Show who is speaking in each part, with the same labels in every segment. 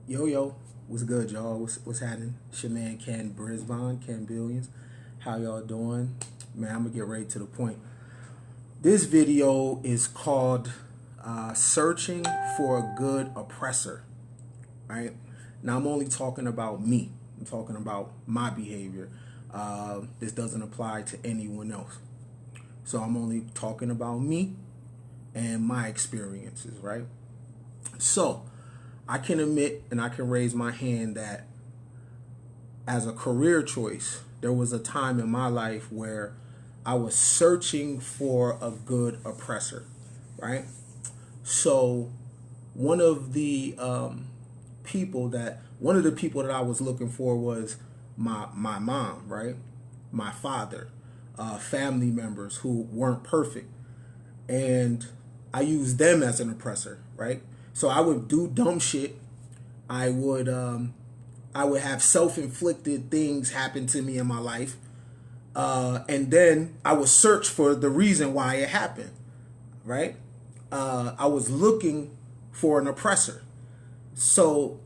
Speaker 1: Yo, what's good, y'all? What's happening? It's your man Ken Billions. How y'all doing? Man, I'm gonna get right to the point. This video is called "Searching for a Good Oppressor." Right now, I'm only talking about me. I'm talking about my behavior. This doesn't apply to anyone else. So I'm only talking about me and my experiences. Right. So I can admit and I can raise my hand that as a career choice, there was a time in my life where I was searching for a good oppressor, right? So one of the people that I was looking for was my mom, right? My father, family members who weren't perfect, and I used them as an oppressor, right? So I would do dumb shit. I would I would have self-inflicted things happen to me in my life, and then I would search for the reason why it happened. Right? I was looking for an oppressor. So,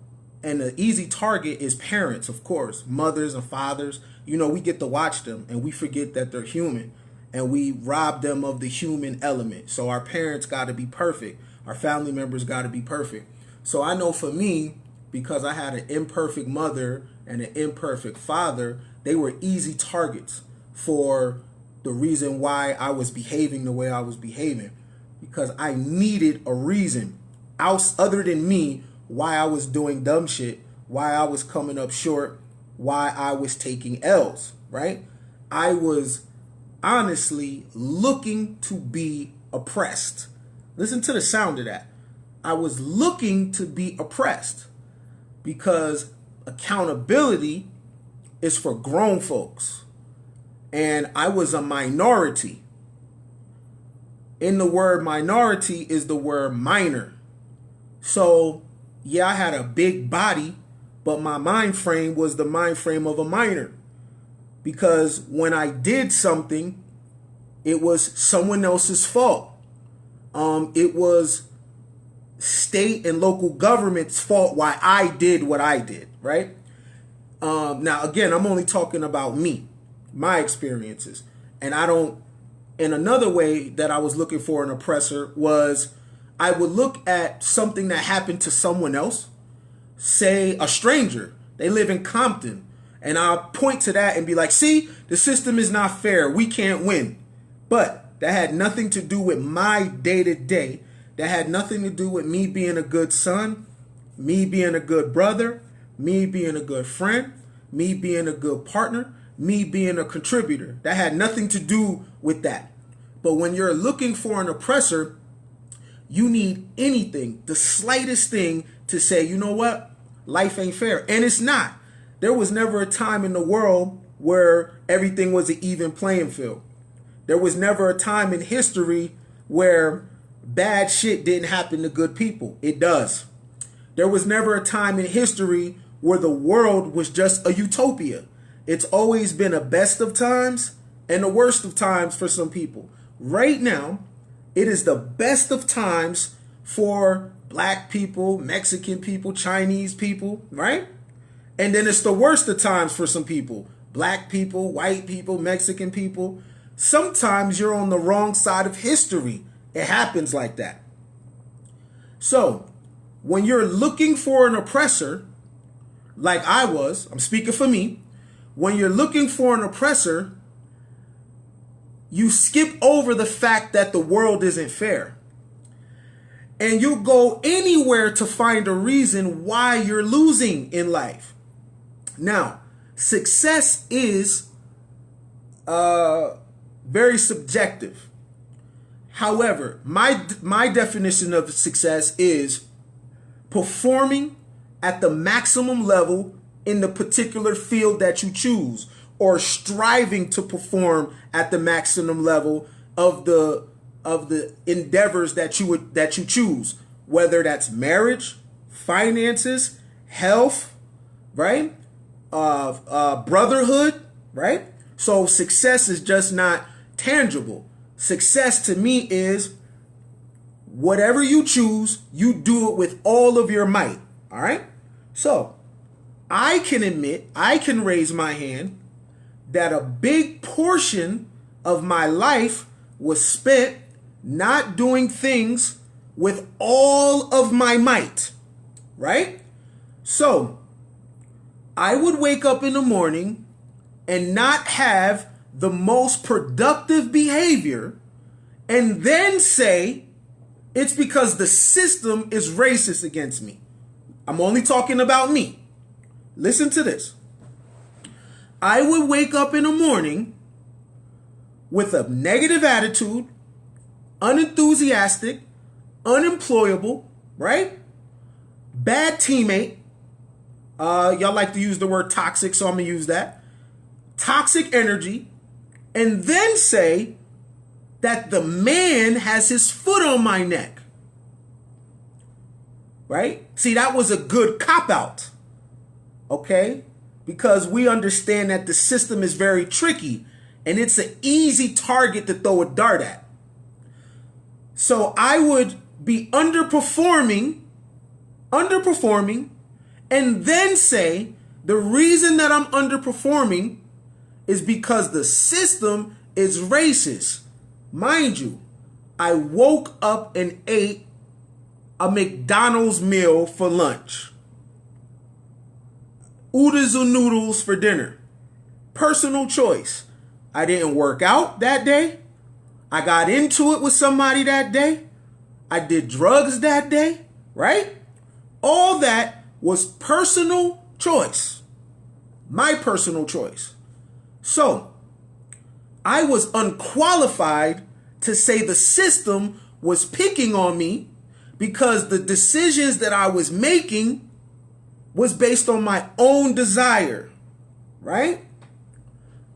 Speaker 1: and the easy target is parents, of course, mothers and fathers. You know, we get to watch them, and we forget that they're human, and we rob them of the human element. So our parents got to be perfect. Our family members got to be perfect. So I know for me, because I had an imperfect mother and an imperfect father, they were easy targets for the reason why I was behaving the way I was behaving, because I needed a reason else other than me why I was doing dumb shit, why I was coming up short, why I was taking L's, right? I was honestly looking to be oppressed. Listen to the sound of that. I was looking to be oppressed because accountability is for grown folks. And I was a minority. In the word minority is the word minor. So, yeah, I had a big body, but my mind frame was the mind frame of a minor. Because when I did something, it was someone else's fault. It was state and local government's fault why I did what I did, right? Now, again, I'm only talking about me, my experiences. And another way that I was looking for an oppressor was I would look at something that happened to someone else, say a stranger, they live in Compton, and I'll point to that and be like, see, the system is not fair. We can't win. But that had nothing to do with my day-to-day. That had nothing to do with me being a good son, me being a good brother, me being a good friend, me being a good partner, me being a contributor. That had nothing to do with that. But when you're looking for an oppressor, you need anything, the slightest thing to say, you know what? Life ain't fair. And it's not. There was never a time in the world where everything was an even playing field. There was never a time in history where bad shit didn't happen to good people. It does. There was never a time in history where the world was just a utopia. It's always been a best of times and the worst of times for some people. Right now, it is the best of times for black people, Mexican people, Chinese people, right? And then it's the worst of times for some people, black people, white people, Mexican people. Sometimes you're on the wrong side of history. It happens like that. So when you're looking for an oppressor, like I was, I'm speaking for me, when you're looking for an oppressor, you skip over the fact that the world isn't fair. And you go anywhere to find a reason why you're losing in life. Now, success is very subjective. However, my definition of success is performing at the maximum level in the particular field that you choose, or striving to perform at the maximum level of the endeavors that you choose, whether that's marriage, finances, health, right? Brotherhood, right? So success is just not tangible. Success to me is whatever you choose, you do it with all of your might. All right. So I can admit, I can raise my hand that a big portion of my life was spent not doing things with all of my might, right? So I would wake up in the morning and not have the most productive behavior and then say it's because the system is racist against me. I'm only talking about me. Listen to this. I would wake up in the morning with a negative attitude, unenthusiastic, unemployable, right? Bad teammate. Y'all like to use the word toxic, so I'm going to use that. Toxic energy. And then say that the man has his foot on my neck. Right? See, that was a good cop-out. Okay? Because we understand that the system is very tricky and it's an easy target to throw a dart at. So I would be underperforming, and then say the reason that I'm underperforming is because the system is racist. Mind you, I woke up and ate a McDonald's meal for lunch. Oodles and noodles for dinner. Personal choice. I didn't work out that day. I got into it with somebody that day. I did drugs that day, right? All that was personal choice. My personal choice. So, I was unqualified to say the system was picking on me because the decisions that I was making was based on my own desire, right?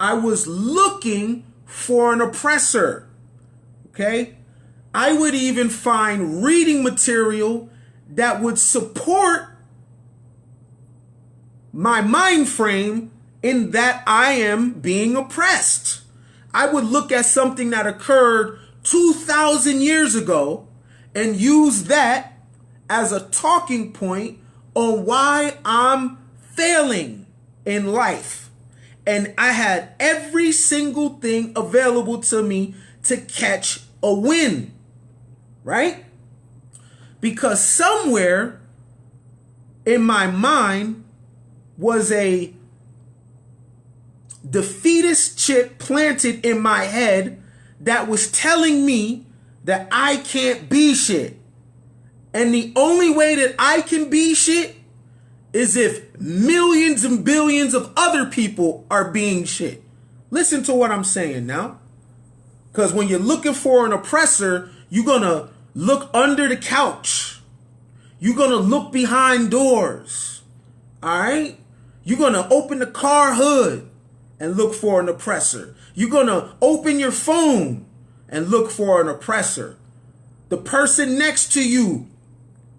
Speaker 1: I was looking for an oppressor, okay? I would even find reading material that would support my mind frame in that I am being oppressed. I would look at something that occurred 2,000 years ago and use that as a talking point on why I'm failing in life. And I had every single thing available to me to catch a win, right? Because somewhere in my mind was a defeatist chip planted in my head that was telling me that I can't be shit. And the only way that I can be shit is if millions and billions of other people are being shit. Listen to what I'm saying now. Because when you're looking for an oppressor, you're going to look under the couch. You're going to look behind doors. All right? You're going to open the car hood and look for an oppressor. You're going to open your phone and look for an oppressor. The person next to you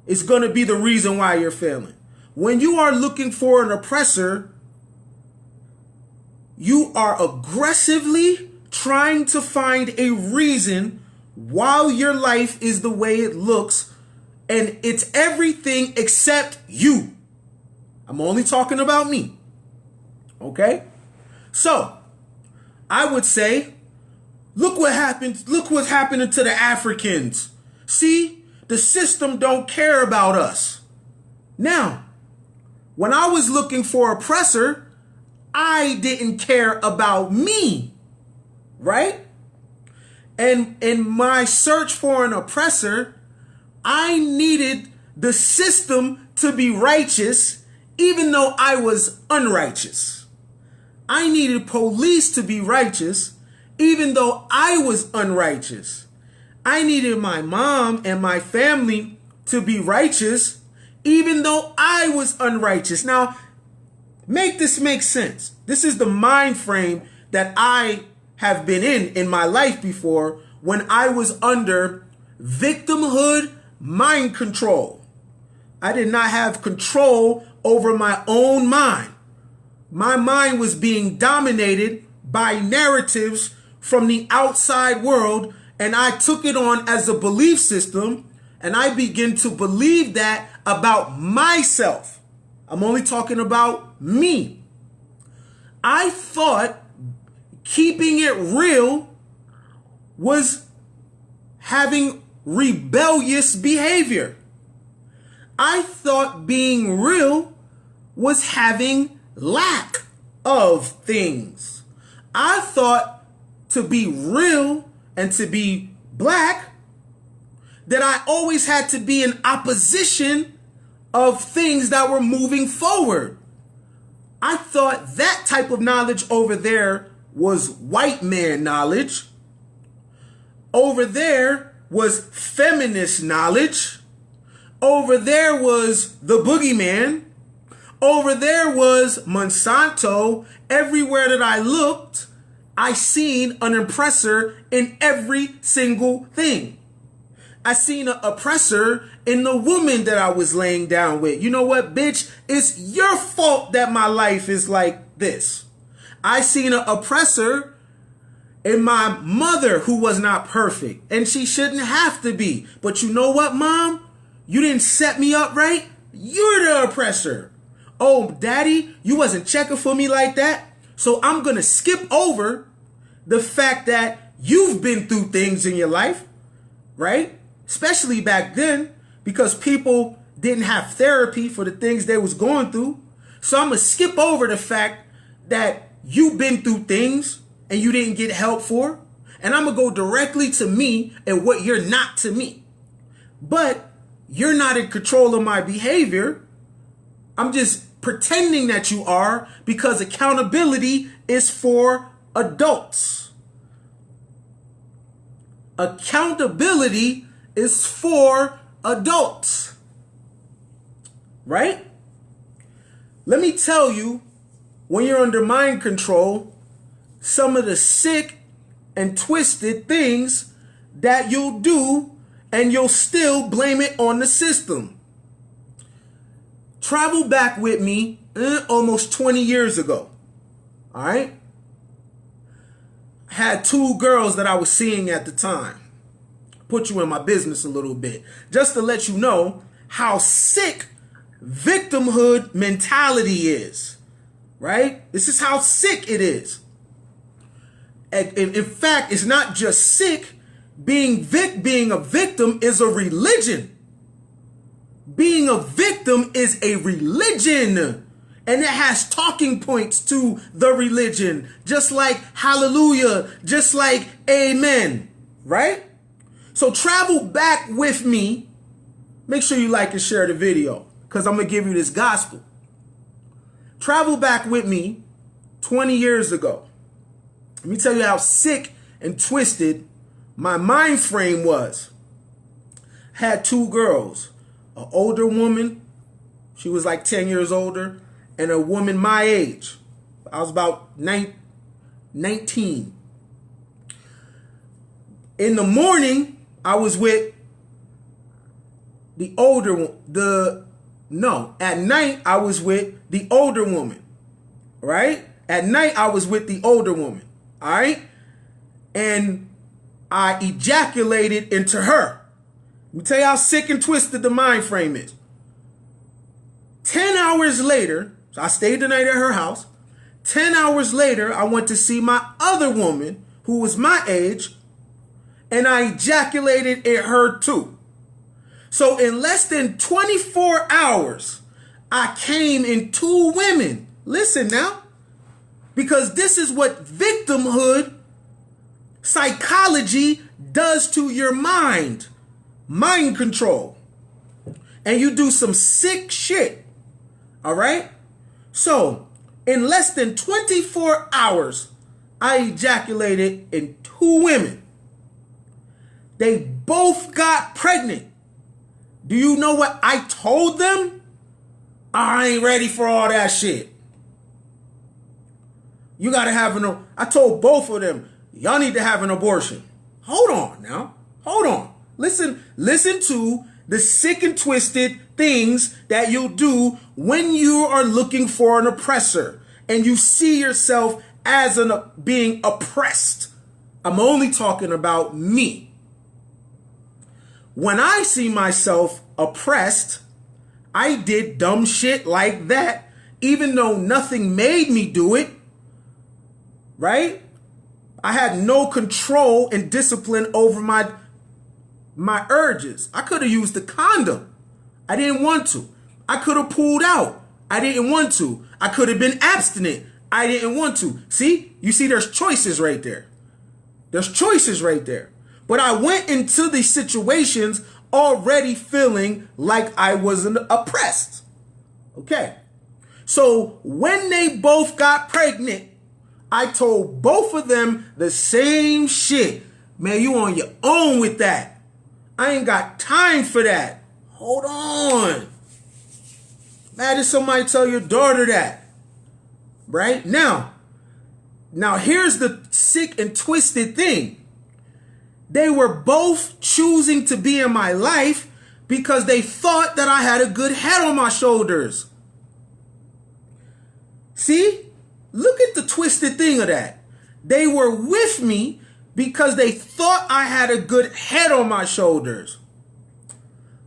Speaker 1: is going to be the reason why you're failing. When you are looking for an oppressor, you are aggressively trying to find a reason why your life is the way it looks, and it's everything except you. I'm only talking about me. Okay? So, I would say, look what happened. Look what's happening to the Africans. See, the system don't care about us. Now, when I was looking for oppressor, I didn't care about me, right? And in my search for an oppressor, I needed the system to be righteous, even though I was unrighteous. I needed police to be righteous, even though I was unrighteous. I needed my mom and my family to be righteous, even though I was unrighteous. Now, make this make sense. This is the mind frame that I have been in my life before when I was under victimhood mind control. I did not have control over my own mind. My mind was being dominated by narratives from the outside world, and I took it on as a belief system, and I began to believe that about myself. I'm only talking about me. I thought keeping it real was having rebellious behavior. I thought being real was having lack of things. I thought to be real and to be black, that I always had to be in opposition of things that were moving forward. I thought that type of knowledge over there was white man knowledge. Over there was feminist knowledge. Over there was the boogeyman. Over there was Monsanto. Everywhere that I looked, I seen an oppressor in every single thing. I seen an oppressor in the woman that I was laying down with. You know what, bitch? It's your fault that my life is like this. I seen an oppressor in my mother who was not perfect, and she shouldn't have to be. But you know what, Mom? You didn't set me up right. You're the oppressor. Oh, Daddy, you wasn't checking for me like that. So I'm going to skip over the fact that you've been through things in your life, right? Especially back then, because people didn't have therapy for the things they was going through. So I'm going to skip over the fact that you've been through things and you didn't get help for. And I'm going to go directly to me and what you're not to me. But you're not in control of my behavior. I'm just pretending that you are, because accountability is for adults. Accountability is for adults. Right? Let me tell you, when you're under mind control, some of the sick and twisted things that you'll do, and you'll still blame it on the system. Travel back with me almost 20 years ago. All right? I had two girls that I was seeing at the time. Put you in my business a little bit, just to let you know how sick victimhood mentality is. Right? This is how sick it is. And in fact, it's not just sick. Being a victim is a religion. Being a victim is a religion. And it has talking points to the religion. Just like hallelujah. Just like amen. Right? So travel back with me. Make sure you like and share the video, because I'm going to give you this gospel. Travel back with me 20 years ago. Let me tell you how sick and twisted my mind frame was. I had two girls, an older woman, she was like 10 years older, and a woman my age. I was about 19. In the morning, I was with the older one. At night, I was with the older woman. Right? At night, I was with the older woman. All right? And I ejaculated into her. Let me tell you how sick and twisted the mind frame is. 10 hours later, so I stayed the night at her house. 10 hours later, I went to see my other woman who was my age, and I ejaculated in her too. So in less than 24 hours, I came in two women. Listen now, because this is what victimhood psychology does to your mind. Mind control. And you do some sick shit. All right? So, in less than 24 hours, I ejaculated in two women. They both got pregnant. Do you know what I told them? I ain't ready for all that shit. You gotta have I told both of them, y'all need to have an abortion. Hold on now. Hold on. Listen to the sick and twisted things that you'll do when you are looking for an oppressor and you see yourself as being oppressed. I'm only talking about me. When I see myself oppressed, I did dumb shit like that, even though nothing made me do it, right? I had no control and discipline over my urges. I could have used the condom. I didn't want to. I could have pulled out. I didn't want to. I could have been abstinent. I didn't want to. See? You see, there's choices right there. There's choices right there. But I went into these situations already feeling like I wasn't oppressed. Okay. So when they both got pregnant, I told both of them the same shit. Man, you on your own with that. I ain't got time for that. Hold on. Imagine somebody tell your daughter that. Right? Now here's the sick and twisted thing. They were both choosing to be in my life because they thought that I had a good head on my shoulders. See? Look at the twisted thing of that. They were with me because they thought I had a good head on my shoulders.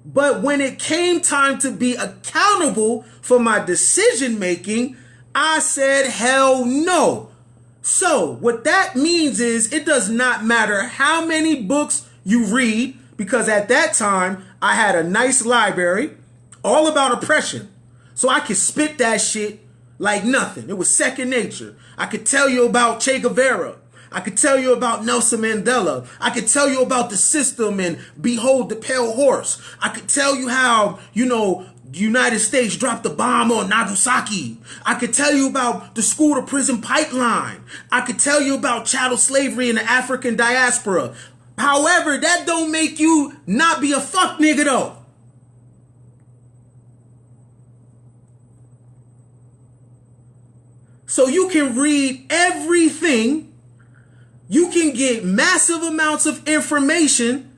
Speaker 1: But when it came time to be accountable for my decision making, I said, hell no. So what that means is it does not matter how many books you read, because at that time I had a nice library all about oppression. So I could spit that shit like nothing. It was second nature. I could tell you about Che Guevara. I could tell you about Nelson Mandela. I could tell you about the system and Behold the Pale Horse. I could tell you how, the United States dropped the bomb on Nagasaki. I could tell you about the school to prison pipeline. I could tell you about chattel slavery in the African diaspora. However, that don't make you not be a fuck nigga though. So you can read everything. You can get massive amounts of information,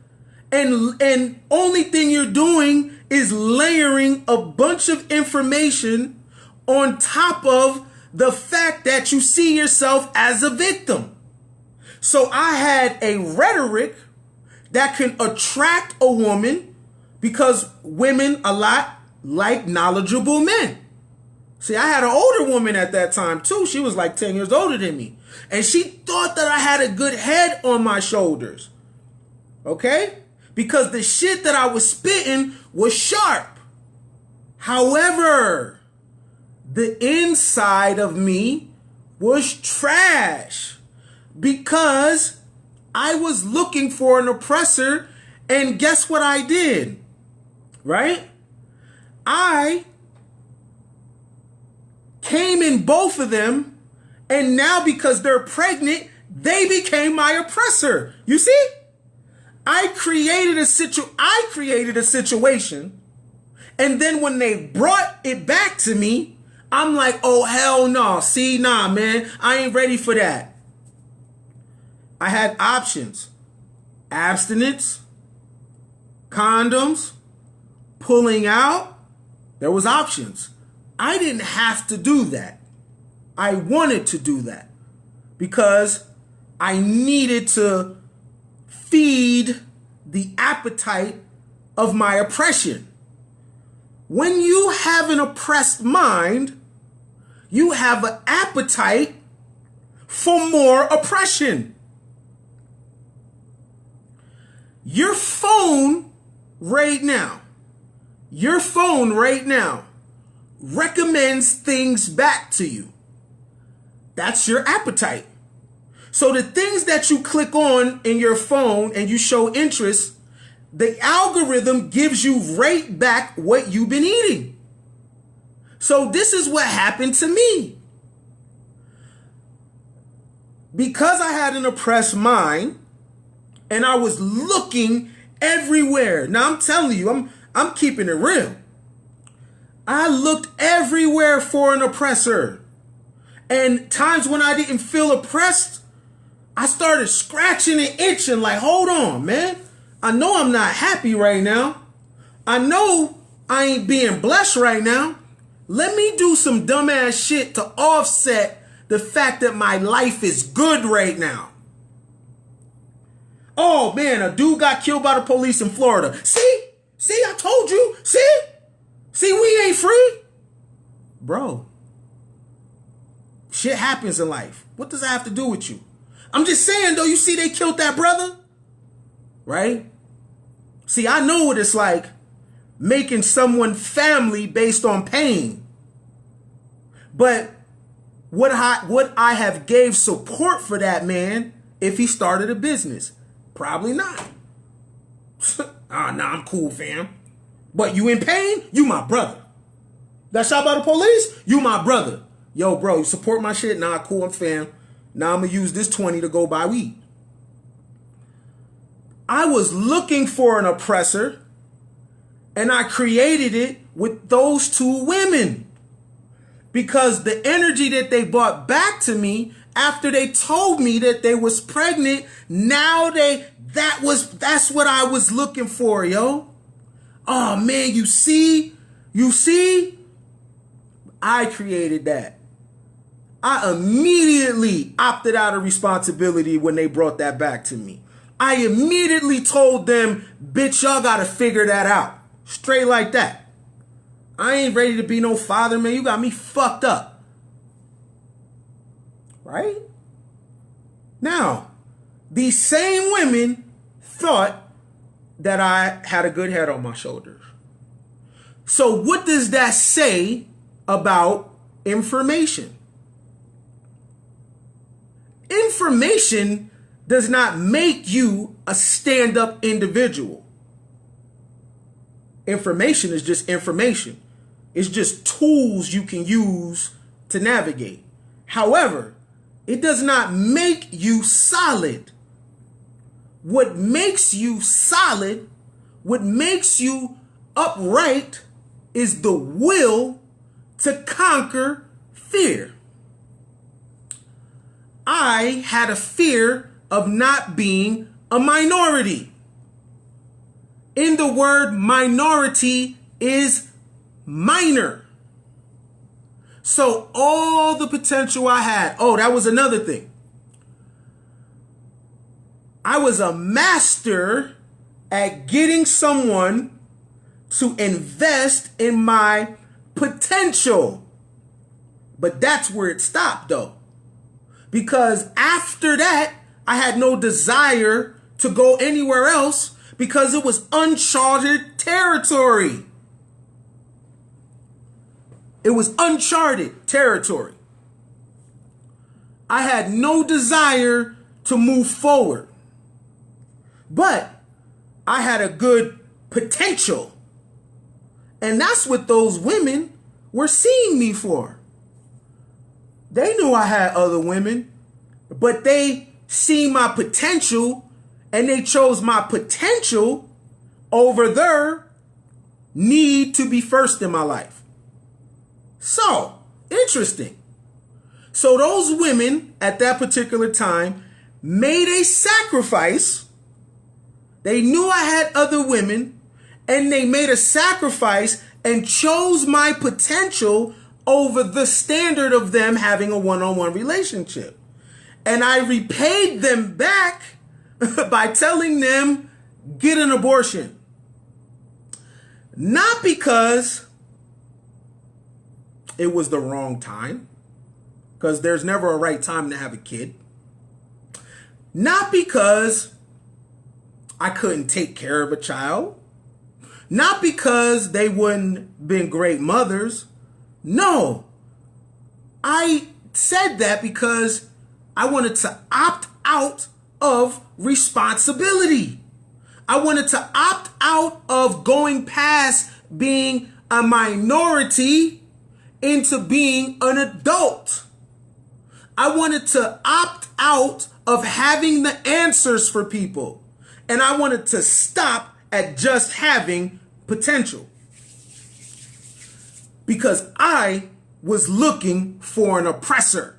Speaker 1: and only thing you're doing is layering a bunch of information on top of the fact that you see yourself as a victim. So I had a rhetoric that can attract a woman because women a lot like knowledgeable men. See, I had an older woman at that time too. She was like 10 years older than me. And she thought that I had a good head on my shoulders. Okay? Because the shit that I was spitting was sharp. However, the inside of me was trash. Because I was looking for an oppressor, and guess what I did? Right? I came in both of them, and now because they're pregnant, they became my oppressor. You see? I created a situation, and then when they brought it back to me, I'm like, oh, hell no. See, nah, man, I ain't ready for that. I had options: abstinence, condoms, pulling out. There was options. I didn't have to do that. I wanted to do that because I needed to feed the appetite of my oppression. When you have an oppressed mind, you have an appetite for more oppression. Your phone right now recommends things back to you. That's your appetite. So the things that you click on in your phone and you show interest, the algorithm gives you right back what you've been eating. So this is what happened to me. Because I had an oppressed mind and I was looking everywhere. Now I'm telling you, I'm keeping it real. I looked everywhere for an oppressor. And times when I didn't feel oppressed, I started scratching and itching like, hold on, man. I know I'm not happy right now. I know I ain't being blessed right now. Let me do some dumbass shit to offset the fact that my life is good right now. Oh, man, a dude got killed by the police in Florida. See, I told you. See, we ain't free. Bro, shit happens in life. What does that have to do with you? I'm just saying, though, you see they killed that brother? Right? See, I know what it's like making someone family based on pain. But would I have gave support for that man if he started a business? Probably not. Nah, I'm cool, fam. But you in pain? You my brother. Got shot by the police? You my brother. Yo, bro, you support my shit? Nah, cool, I'm fam. Now I'm going to use this 20 to go buy weed. I was looking for an oppressor, and I created it with those two women. Because the energy that they brought back to me after they told me that they was pregnant, now that's what I was looking for, yo. Oh man, you see, I created that. I immediately opted out of responsibility when they brought that back to me. I immediately told them, bitch, y'all gotta figure that out. Straight like that. I ain't ready to be no father, man. You got me fucked up. Right? Now, these same women thought that I had a good head on my shoulders. So what does that say about information? Information does not make you a stand-up individual. Information is just information. It's just tools you can use to navigate. However, it does not make you solid. What makes you solid, what makes you upright, is the will to conquer fear. I had a fear of not being a minority. In the word minority is minor. So all the potential I had, that was another thing. I was a master at getting someone to invest in my potential. But that's where it stopped, though. Because after that, I had no desire to go anywhere else because it was uncharted territory. It was uncharted territory. I had no desire to move forward. But I had a good potential. And that's what those women were seeing me for. They knew I had other women, but they see my potential and they chose my potential over their need to be first in my life. So, interesting. So those women at that particular time made a sacrifice. They knew I had other women, and they made a sacrifice and chose my potential over the standard of them having a one-on-one relationship. And I repaid them back by telling them, get an abortion. Not because it was the wrong time, because there's never a right time to have a kid. Not because I couldn't take care of a child. Not because they wouldn't been great mothers. No. I said that because I wanted to opt out of responsibility. I wanted to opt out of going past being a minority into being an adult. I wanted to opt out of having the answers for people. And I wanted to stop at just having potential. Because I was looking for an oppressor.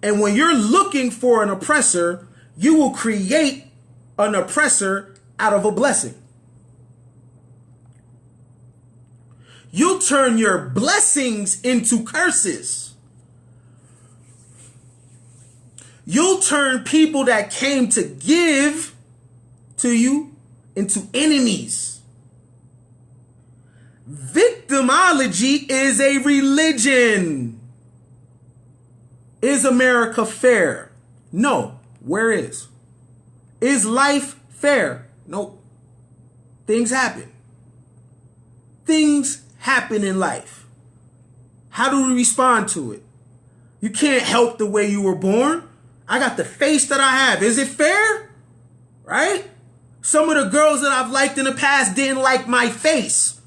Speaker 1: And when you're looking for an oppressor, you will create an oppressor out of a blessing. You'll turn your blessings into curses. You'll turn people that came to give to you into enemies. Victimology is a religion. Is America fair? No. Where is? Is life fair? Nope. Things happen. Things happen in life. How do we respond to it? You can't help the way you were born. I got the face that I have. Is it fair? Right? Some of the girls that I've liked in the past didn't like my face.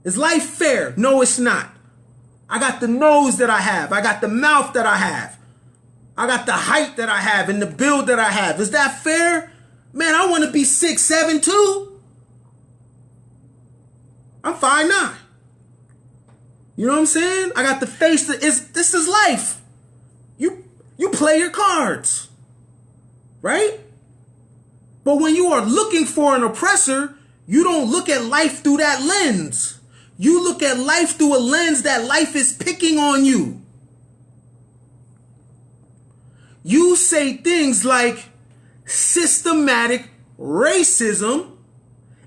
Speaker 1: Is life fair? No, it's not. I got the nose that I have. I got the mouth that I have. I got the height that I have and the build that I have. Is that fair? Man, I want to be 6'7" too. I'm 5'9". You know what I'm saying? I got the face that this is life. You play your cards. Right? But when you are looking for an oppressor, you don't look at life through that lens. You look at life through a lens that life is picking on you. You say things like systematic racism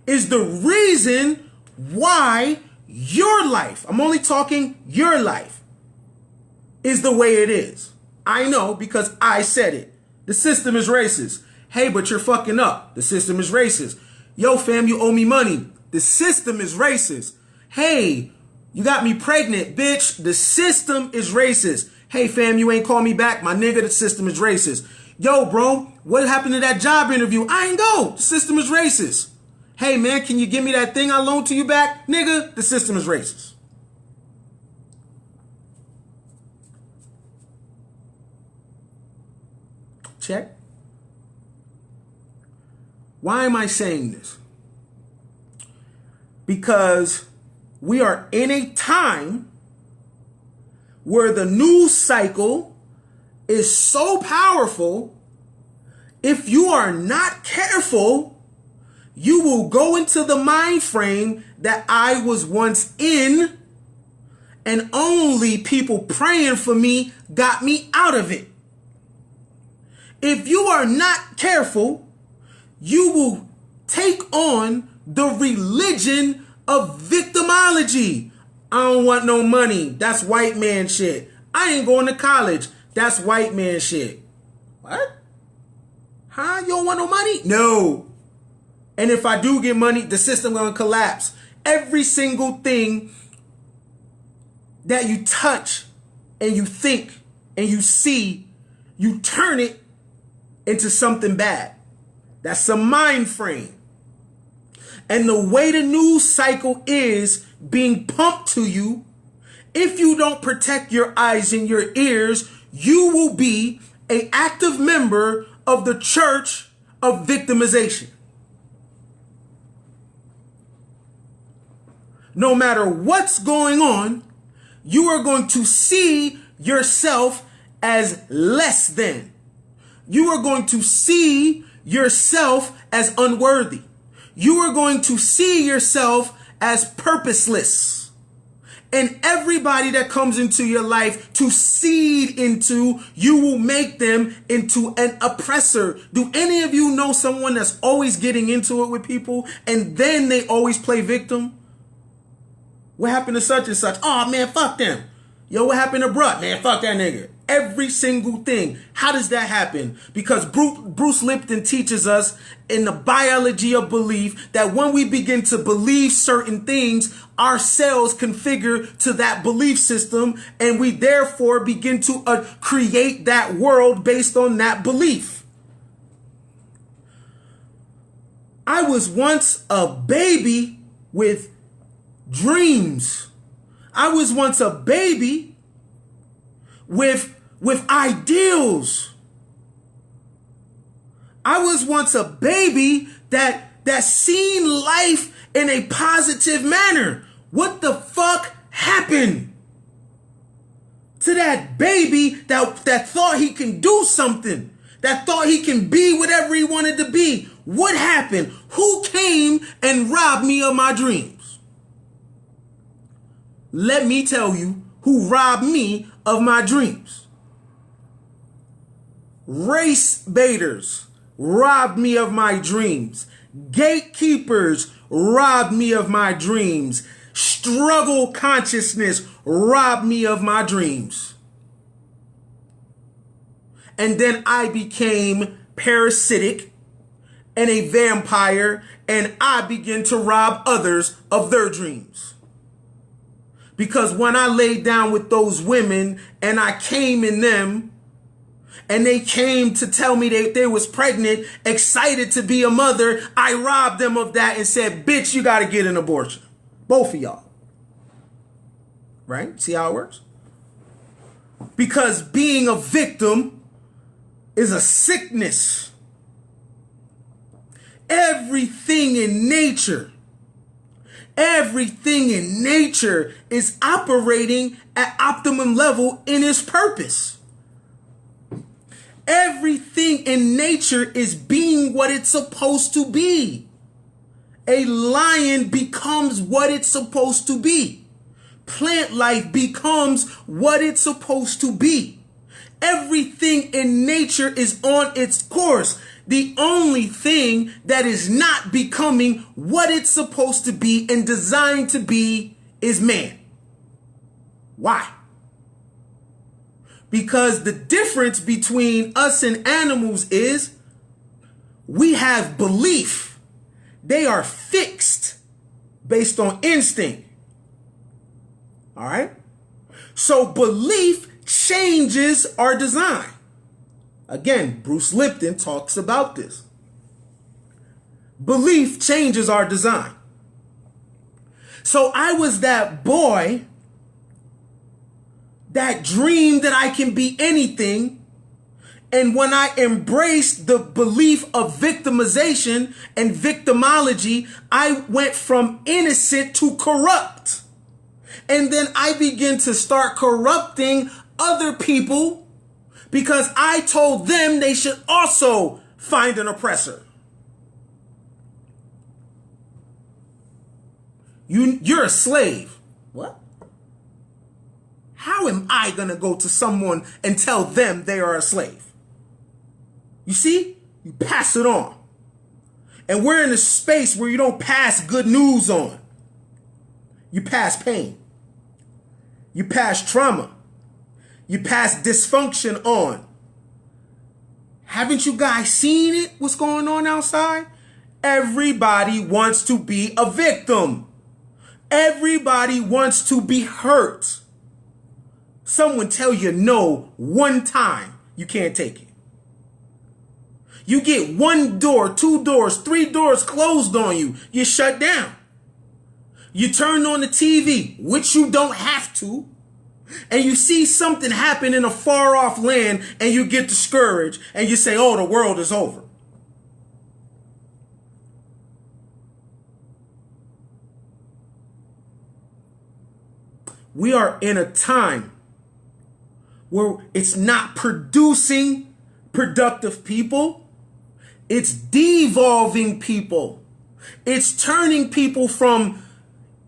Speaker 1: is the reason why your life, I'm only talking your life, is the way it is. I know because I said it. The system is racist. Hey, but you're fucking up. The system is racist. Yo, fam, you owe me money. The system is racist. Hey, you got me pregnant, bitch. The system is racist. Hey, fam, you ain't call me back. My nigga, the system is racist. Yo, bro, what happened to that job interview? I ain't go. The system is racist. Hey, man, can you give me that thing I loaned to you back? Nigga, the system is racist. Check. Why am I saying this? Because we are in a time where the news cycle is so powerful, if you are not careful, you will go into the mind frame that I was once in, and only people praying for me got me out of it. If you are not careful, you will take on the religion of victimology. I don't want no money. That's white man shit. I ain't going to college. That's white man shit. What? Huh? You don't want no money? No. And if I do get money, the system gonna collapse. Every single thing that you touch and you think and you see, you turn it into something bad. That's a mind frame. And the way the news cycle is being pumped to you, if you don't protect your eyes and your ears, you will be an active member of the church of victimization. No matter what's going on, you are going to see yourself as less than. You are going to see yourself as unworthy. You are going to see yourself as purposeless. And everybody that comes into your life to seed into, you will make them into an oppressor. Do any of you know someone that's always getting into it with people and then they always play victim? What happened to such and such? Oh man, fuck them. Yo, what happened to Bruh? Man, fuck that nigga. Every single thing. How does that happen? Because Bruce Lipton teaches us in the biology of belief that when we begin to believe certain things, our cells configure to that belief system, and we therefore begin to create that world based on that belief. I was once a baby with dreams. I was once a baby with ideals. I was once a baby that seen life in a positive manner. What the fuck happened to that baby that thought he can do something, that thought he can be whatever he wanted to be? What happened? Who came and robbed me of my dreams? Let me tell you who robbed me of my dreams. Race baiters robbed me of my dreams. Gatekeepers robbed me of my dreams. Struggle consciousness robbed me of my dreams. And then I became parasitic and a vampire, and I began to rob others of their dreams. Because when I laid down with those women and I came in them, and they came to tell me they was pregnant, excited to be a mother, I robbed them of that and said, bitch, you got to get an abortion. Both of y'all. Right? See how it works? Because being a victim is a sickness. Everything in nature is operating at optimum level in its purpose. Everything in nature is being what it's supposed to be. A lion becomes what it's supposed to be. Plant life becomes what it's supposed to be. Everything in nature is on its course. The only thing that is not becoming what it's supposed to be and designed to be is man. Why? Because the difference between us and animals is we have belief. They are fixed based on instinct. All right? So belief changes our design. Again, Bruce Lipton talks about this. Belief changes our design. So I was that boy that dreamed that I can be anything. And when I embraced the belief of victimization and victimology, I went from innocent to corrupt. And then I began to start corrupting other people because I told them they should also find an oppressor. You're a slave. What? How am I going to go to someone and tell them they are a slave? You see? You pass it on. And we're in a space where you don't pass good news on. You pass pain. You pass trauma. You pass dysfunction on. Haven't you guys seen it? What's going on outside? Everybody wants to be a victim. Everybody wants to be hurt. Someone tell you no one time, you can't take it. You get one door, two doors, three doors closed on you, you're shut down. You turn on the TV, which you don't have to, and you see something happen in a far off land and you get discouraged and you say, oh, the world is over. We are in a time where it's not producing productive people. It's devolving people. It's turning people from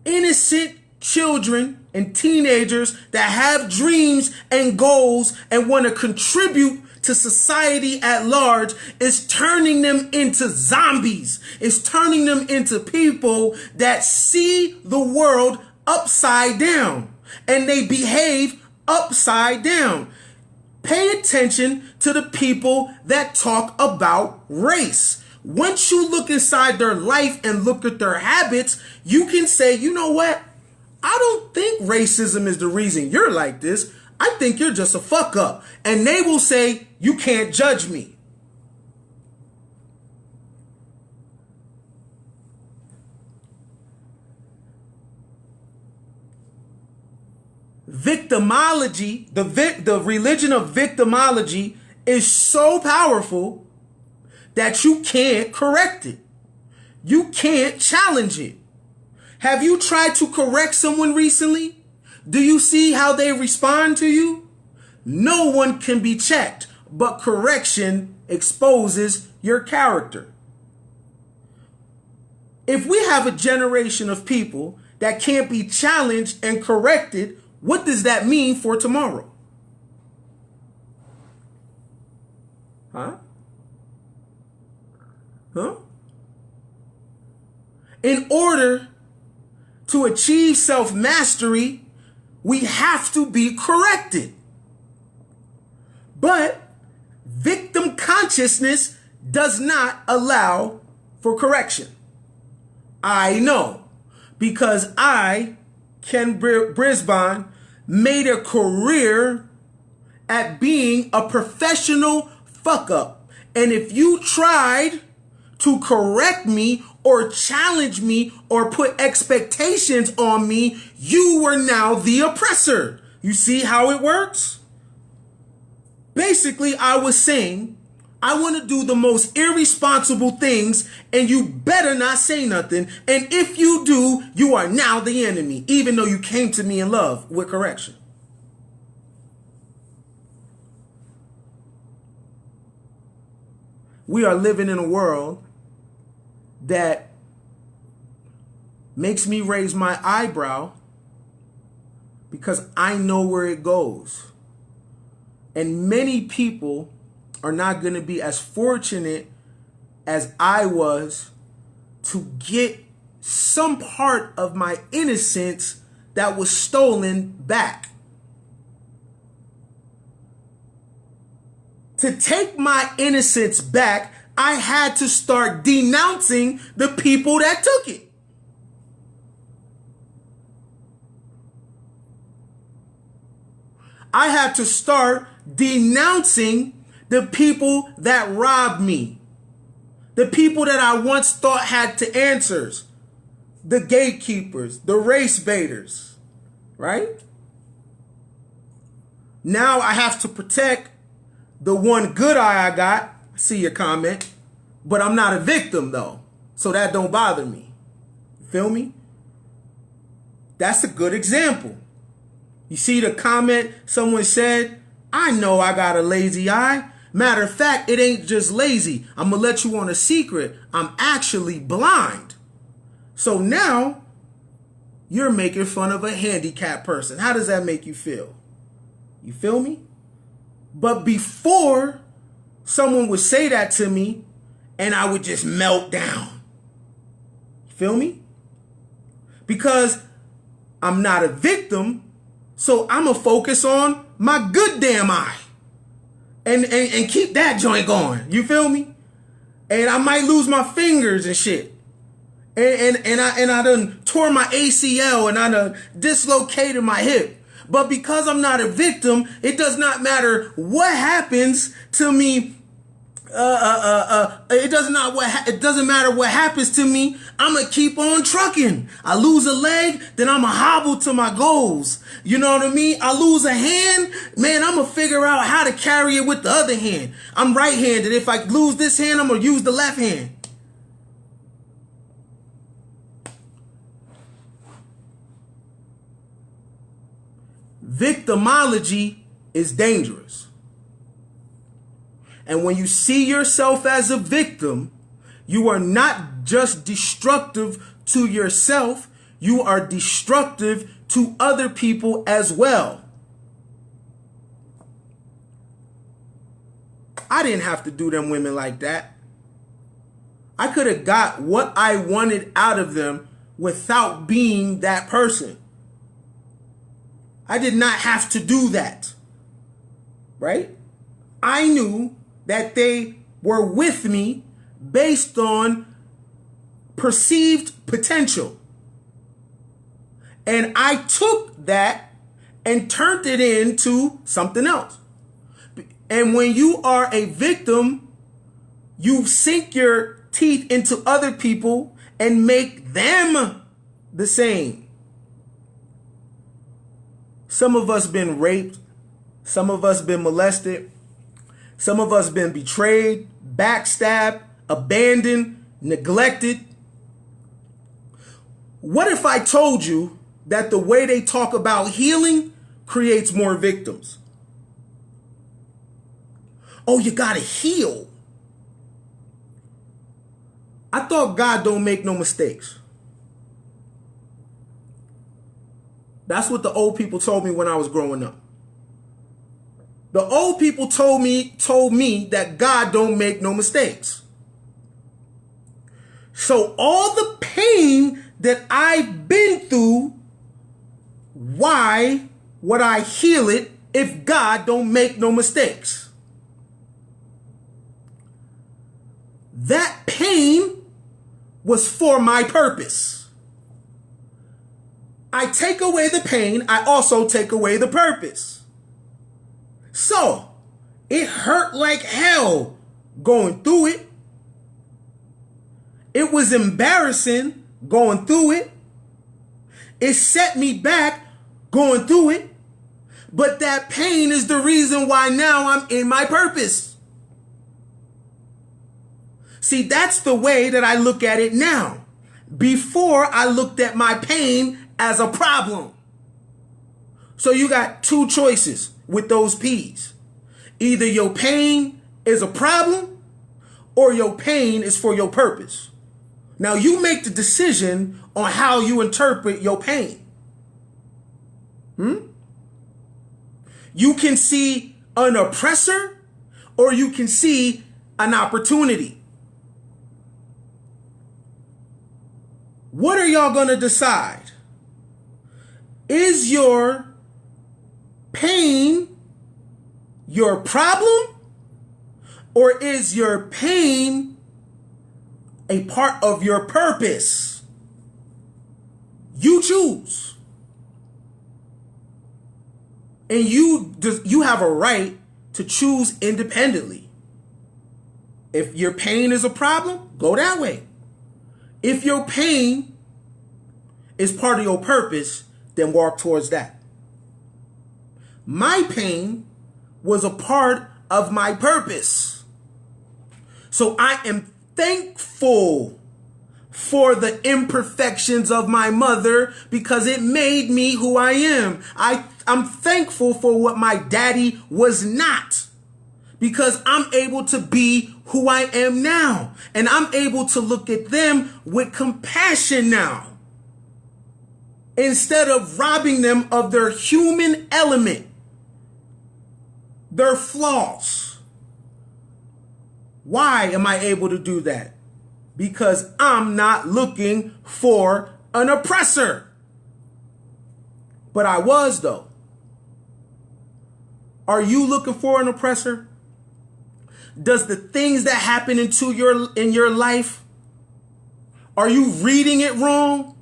Speaker 1: innocent children and teenagers that have dreams and goals and want to contribute to society at large. It's turning them into zombies. It's turning them into people that see the world upside down and they behave upside down. Pay attention to the people that talk about race. Once you look inside their life and look at their habits, you can say, you know what? I don't think racism is the reason you're like this. I think you're just a fuck up. And they will say, you can't judge me. Victimology, the religion of victimology is so powerful that you can't correct it. You can't challenge it. Have you tried to correct someone recently? Do you see how they respond to you? No one can be checked, but correction exposes your character. If we have a generation of people that can't be challenged and corrected, what does that mean for tomorrow? Huh? In order to achieve self-mastery, we have to be corrected. But victim consciousness does not allow for correction. I know, because I, Ken Brisbane, made a career at being a professional fuck up. And if you tried to correct me or challenge me or put expectations on me, you were now the oppressor. You see how it works? Basically, I was saying, I want to do the most irresponsible things, and you better not say nothing. And if you do, you are now the enemy, even though you came to me in love with correction. We are living in a world that makes me raise my eyebrow because I know where it goes. And many people are not going to be as fortunate as I was to get some part of my innocence that was stolen back. To take my innocence back, I had to start denouncing the people that took it. I had to start denouncing the people that robbed me. The people that I once thought had the answers. The gatekeepers, the race baiters, right? Now I have to protect the one good eye I got. I see your comment. But I'm not a victim though. So that don't bother me. You feel me? That's a good example. You see the comment someone said, I know I got a lazy eye. Matter of fact, it ain't just lazy. I'm going to let you on a secret. I'm actually blind. So now you're making fun of a handicapped person. How does that make you feel? You feel me? But before, someone would say that to me and I would just melt down. You feel me? Because I'm not a victim, so I'm going to focus on my good damn eye and keep that joint going. You feel me? And I might lose my fingers and shit. And I done tore my ACL and I done dislocated my hip. But because I'm not a victim, it does not matter what happens to me. It doesn't matter what happens to me. I'm gonna keep on trucking. I lose a leg, then I'm gonna hobble to my goals. You know what I mean? I lose a hand, man, I'm gonna figure out how to carry it with the other hand. I'm right-handed. If I lose this hand, I'm gonna use the left hand. Victimology is dangerous. And when you see yourself as a victim, you are not just destructive to yourself, you are destructive to other people as well. I didn't have to do them women like that. I could have got what I wanted out of them without being that person. I did not have to do that, right? I knew that they were with me based on perceived potential. And I took that and turned it into something else. And when you are a victim, you sink your teeth into other people and make them the same. Some of us been raped. Some of us been molested. Some of us been betrayed, backstabbed, abandoned, neglected. What if I told you that the way they talk about healing creates more victims? Oh, you gotta heal. I thought God don't make no mistakes. That's what the old people told me when I was growing up. The old people told me that God don't make no mistakes. So all the pain that I've been through, why would I heal it if God don't make no mistakes? That pain was for my purpose. I take away the pain, I also take away the purpose. So, it hurt like hell going through it. It was embarrassing going through it. It set me back going through it. But that pain is the reason why now I'm in my purpose. See, that's the way that I look at it now. Before, I looked at my pain as a problem. So you got two choices with those P's. Either your pain is a problem or your pain is for your purpose. Now you make the decision on how you interpret your pain. You can see an oppressor or you can see an opportunity. What are y'all going to decide? Is your pain your problem or is your pain a part of your purpose? You choose. And you have a right to choose independently. If your pain is a problem, go that way. If your pain is part of your purpose, then walk towards that. My pain was a part of my purpose. So I am thankful for the imperfections of my mother because it made me who I am. I'm thankful for what my daddy was not because I'm able to be who I am now. And I'm able to look at them with compassion now instead of robbing them of their human element, their flaws. Why am I able to do that? Because I'm not looking for an oppressor. But I was, though. Are you looking for an oppressor? Does the things that happen in your life, are you reading it wrong?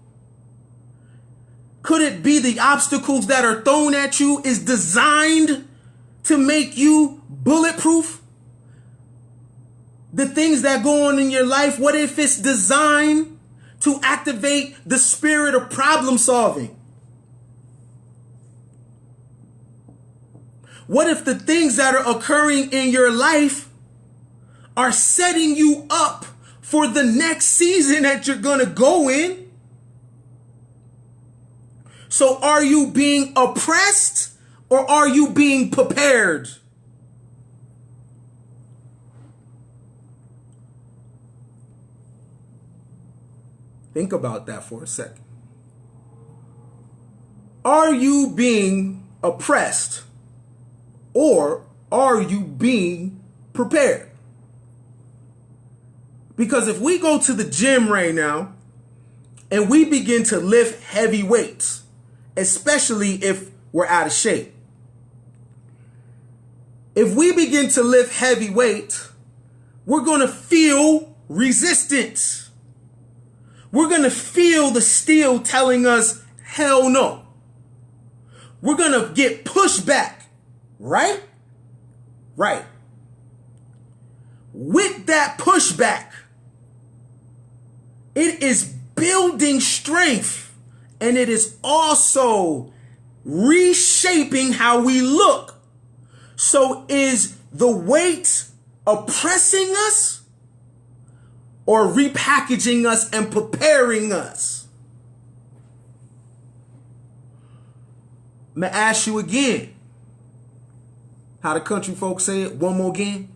Speaker 1: Could it be the obstacles that are thrown at you is designed to make you bulletproof? The things that go on in your life, what if it's designed to activate the spirit of problem solving? What if the things that are occurring in your life are setting you up for the next season that you're going to go in? So are you being oppressed or are you being prepared? Think about that for a second. Are you being oppressed or are you being prepared? Because if we go to the gym right now and we begin to lift heavy weights, especially if we're out of shape, if we begin to lift heavy weights, we're going to feel resistance. We're going to feel the steel telling us, hell no. We're going to get pushed back, right? Right. With that pushback, it is building strength and it is also reshaping how we look. So is the weight oppressing us or repackaging us and preparing us? I'm going to ask you again. How the country folks say it, one more again.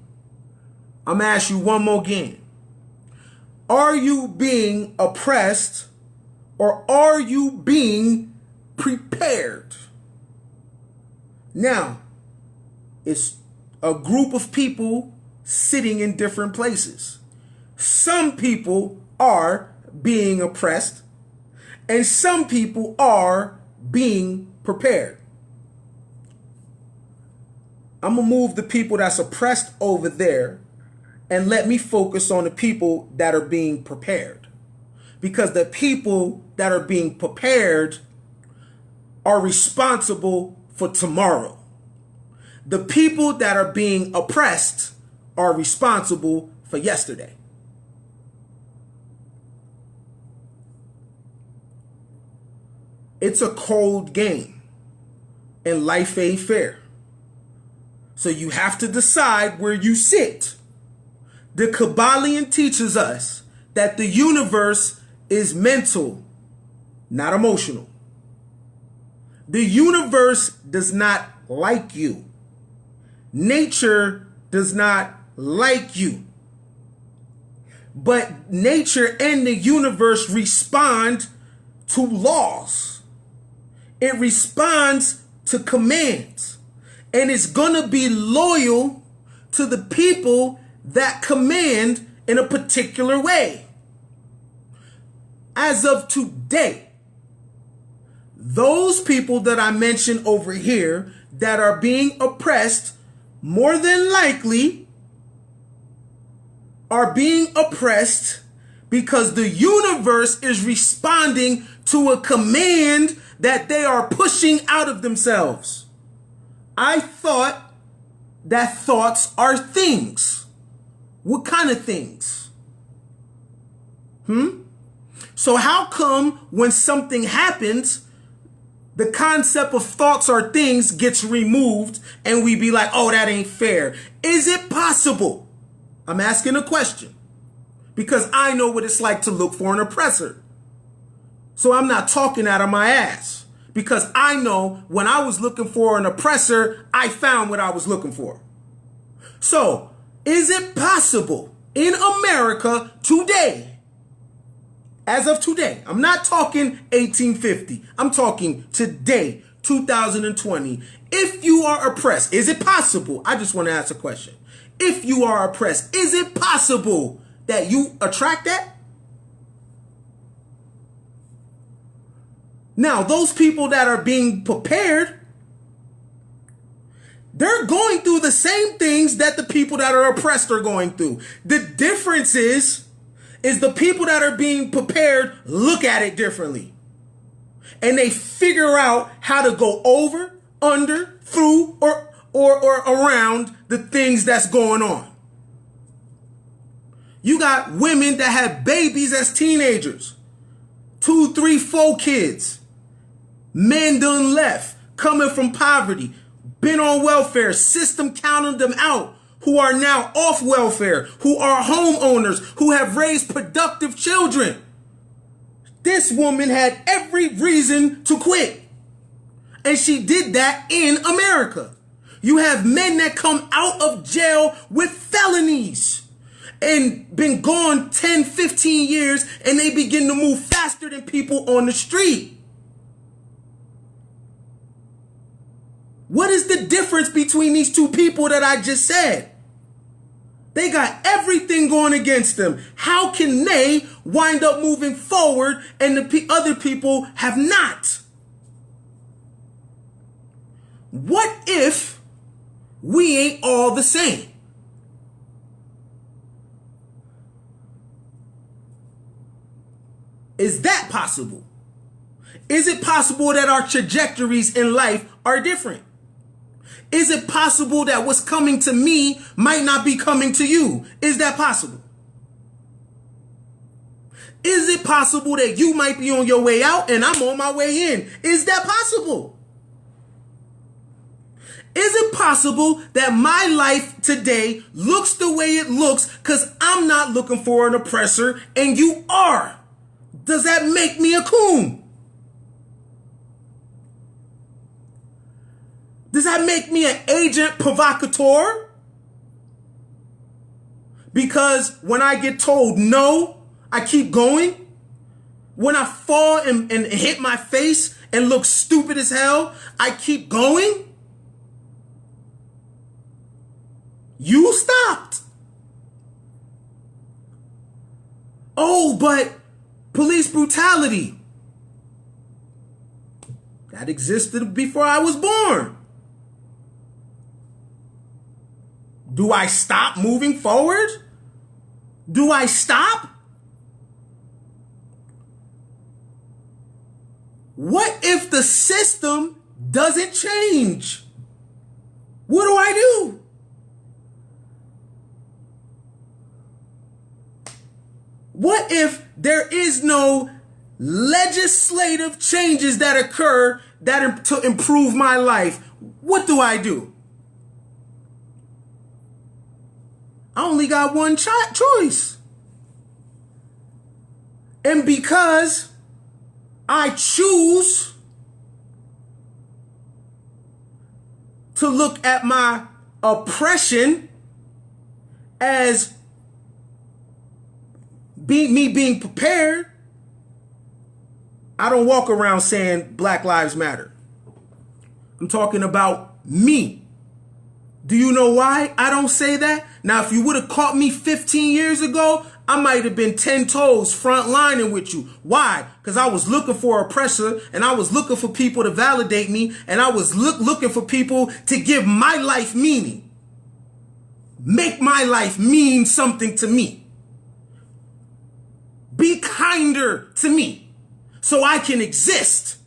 Speaker 1: I'm going to ask you one more again. Are you being oppressed or are you being prepared? Now, it's a group of people sitting in different places. Some people are being oppressed, and some people are being prepared. I'm going to move the people that's oppressed over there and let me focus on the people that are being prepared. Because the people that are being prepared are responsible for tomorrow. The people that are being oppressed are responsible for yesterday. It's a cold game, and life ain't fair. So you have to decide where you sit. The Kabbalion teaches us that the universe is mental, not emotional. The universe does not like you. Nature does not like you. But nature and the universe respond to laws. It responds to commands. And it's going to be loyal to the people that command in a particular way. As of today, those people that I mentioned over here that are being oppressed, more than likely are being oppressed because the universe is responding to a command that they are pushing out of themselves. I thought that thoughts are things. What kind of things? So how come when something happens, the concept of thoughts are things gets removed and we be like, oh, that ain't fair? Is it possible? I'm asking a question because I know what it's like to look for an oppressor. So I'm not talking out of my ass because I know when I was looking for an oppressor, I found what I was looking for. So is it possible in America today, as of today, I'm not talking 1850, I'm talking today, 2020, if you are oppressed, is it possible? I just want to ask a question. If you are oppressed, is it possible that you attract that? Now, those people that are being prepared, they're going through the same things that the people that are oppressed are going through. The difference is the people that are being prepared look at it differently. And they figure out how to go over, under, through, or around the things that's going on. You got women that had babies as teenagers. 2, 3, 4 kids. Men done left, coming from poverty, been on welfare, system counting them out, who are now off welfare, who are homeowners, who have raised productive children. This woman had every reason to quit. And she did that in America. You have men that come out of jail with felonies and been gone 10, 15 years, and they begin to move faster than people on the street. What is the difference between these two people that I just said? They got everything going against them. How can they wind up moving forward and the other people have not? What if we ain't all the same? Is that possible? Is it possible that our trajectories in life are different? Is it possible that what's coming to me might not be coming to you? Is that possible? Is it possible that you might be on your way out and I'm on my way in? Is that possible? Is it possible that my life today looks the way it looks because I'm not looking for an oppressor and you are? Does that make me a coon? Does that make me an agent provocateur? Because when I get told no, I keep going. When I fall and hit my face and look stupid as hell, I keep going. You stopped. Oh, but police brutality, that existed before I was born. Do I stop moving forward? Do I stop? What if the system doesn't change? What do I do? What if there is no legislative changes that occur to improve my life? What do I do? I only got one choice. And because I choose to look at my oppression as me being prepared, I don't walk around saying Black Lives Matter. I'm talking about me. Do you know why I don't say that? Now, if you would have caught me 15 years ago, I might have been 10 toes front lining with you. Why? Because I was looking for oppressor, and I was looking for people to validate me, and I was looking for people to give my life meaning. Make my life mean something to me. Be kinder to me so I can exist.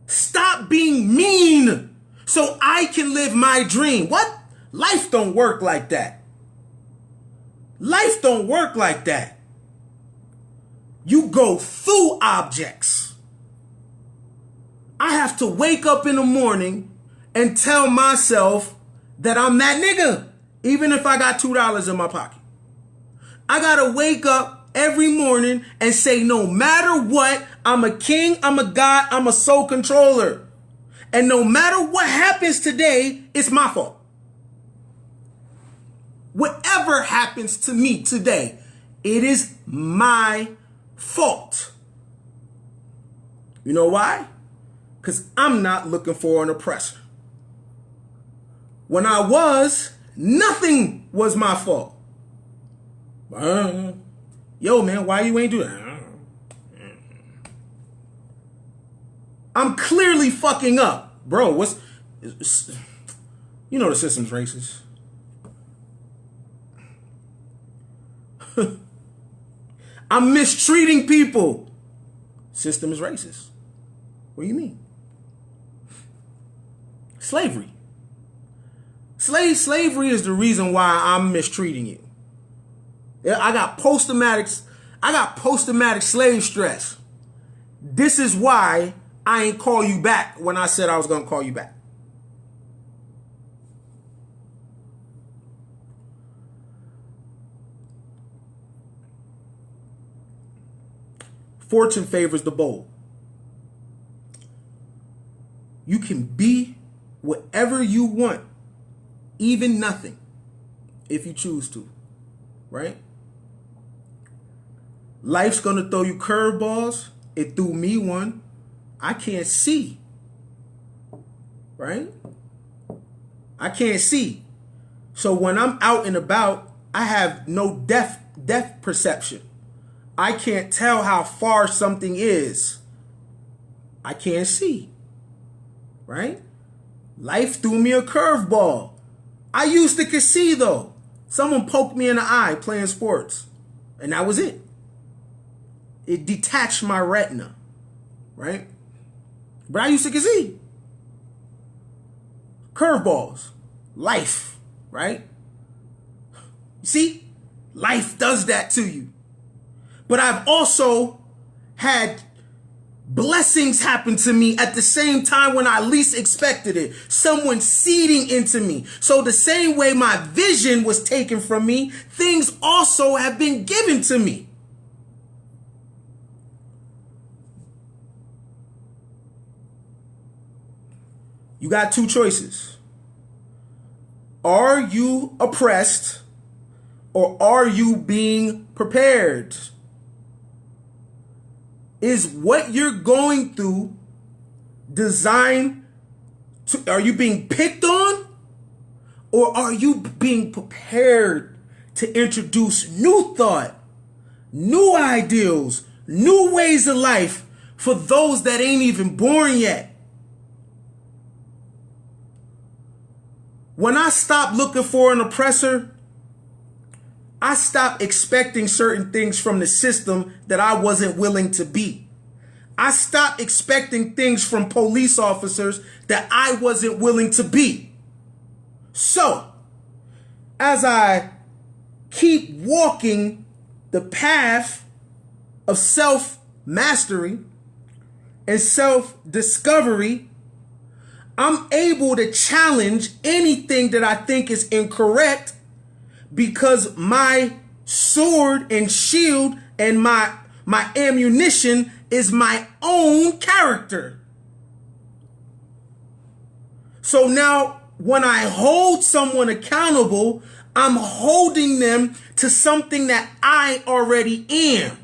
Speaker 1: Stop being mean so I can live my dream. What? Life don't work like that. Life don't work like that. You go through objects. I have to wake up in the morning and tell myself that I'm that nigga, even if I got $2 in my pocket. I gotta wake up every morning and say, no matter what, I'm a king, I'm a god, I'm a soul controller. And no matter what happens today, it's my fault. Whatever happens to me today, it is my fault. You know why? Because I'm not looking for an oppressor. When I was, nothing was my fault. Yo, man, why you ain't do that? I'm clearly fucking up. Bro, you know the system's racist. I'm mistreating people. System is racist. What do you mean? Slavery. Slavery is the reason why I'm mistreating you. I got post-traumatic slave stress. This is why I ain't call you back when I said I was going to call you back. Fortune favors the bold. You can be whatever you want, even nothing, if you choose to, right? Life's going to throw you curveballs. It threw me one. I can't see, right? I can't see. So when I'm out and about, I have no depth perception. I can't tell how far something is. I can't see, right? Life threw me a curveball. I used to could see though. Someone poked me in the eye playing sports, and that was it. It detached my retina, right? But I used to could see. Curveballs, life, right? You see, life does that to you. But I've also had blessings happen to me at the same time when I least expected it. Someone seeding into me. So the same way my vision was taken from me, things also have been given to me. You got two choices. Are you oppressed or are you being prepared? Is what you're going through designed to, are you being picked on? Or are you being prepared to introduce new thought, new ideals, new ways of life for those that ain't even born yet. When I stopped looking for an oppressor, I stopped expecting certain things from the system that I wasn't willing to be. I stopped expecting things from police officers that I wasn't willing to be. So, as I keep walking the path of self-mastery and self-discovery, I'm able to challenge anything that I think is incorrect because my sword and shield and my ammunition is my own character. So now when I hold someone accountable, I'm holding them to something that I already am.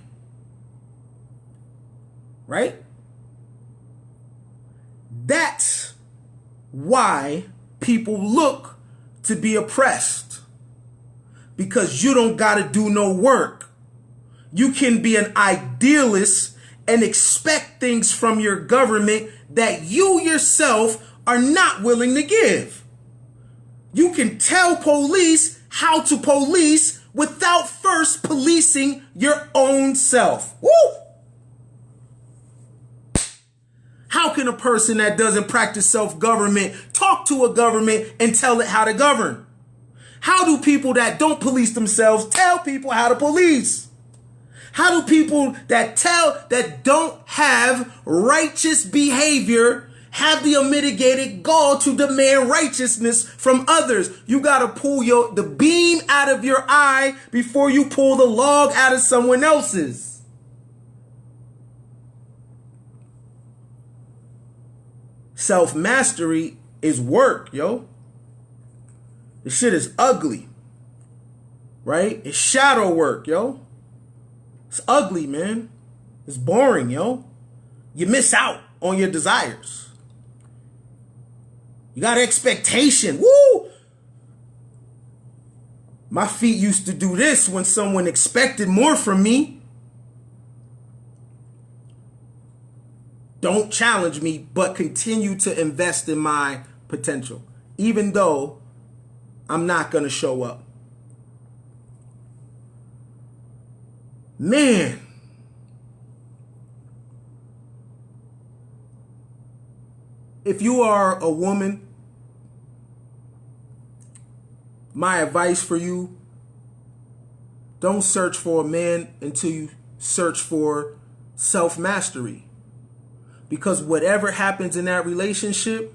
Speaker 1: Right? That's why people look to be oppressed. Because you don't got to do no work. You can be an idealist and expect things from your government that you yourself are not willing to give. You can tell police how to police without first policing your own self. Woo! How can a person that doesn't practice self-government talk to a government and tell it how to govern? How do people that don't police themselves tell people how to police? How do people that don't have righteous behavior have the unmitigated gall to demand righteousness from others? You got to pull the beam out of your eye before you pull the log out of someone else's. Self-mastery is work, yo. This shit is ugly, right? It's shadow work, yo. It's ugly, man. It's boring, yo. You miss out on your desires. You got expectation. Woo! My feet used to do this when someone expected more from me. Don't challenge me, but continue to invest in my potential, even though I'm not going to show up. Man. If you are a woman, my advice for you, don't search for a man until you search for self-mastery. Because whatever happens in that relationship,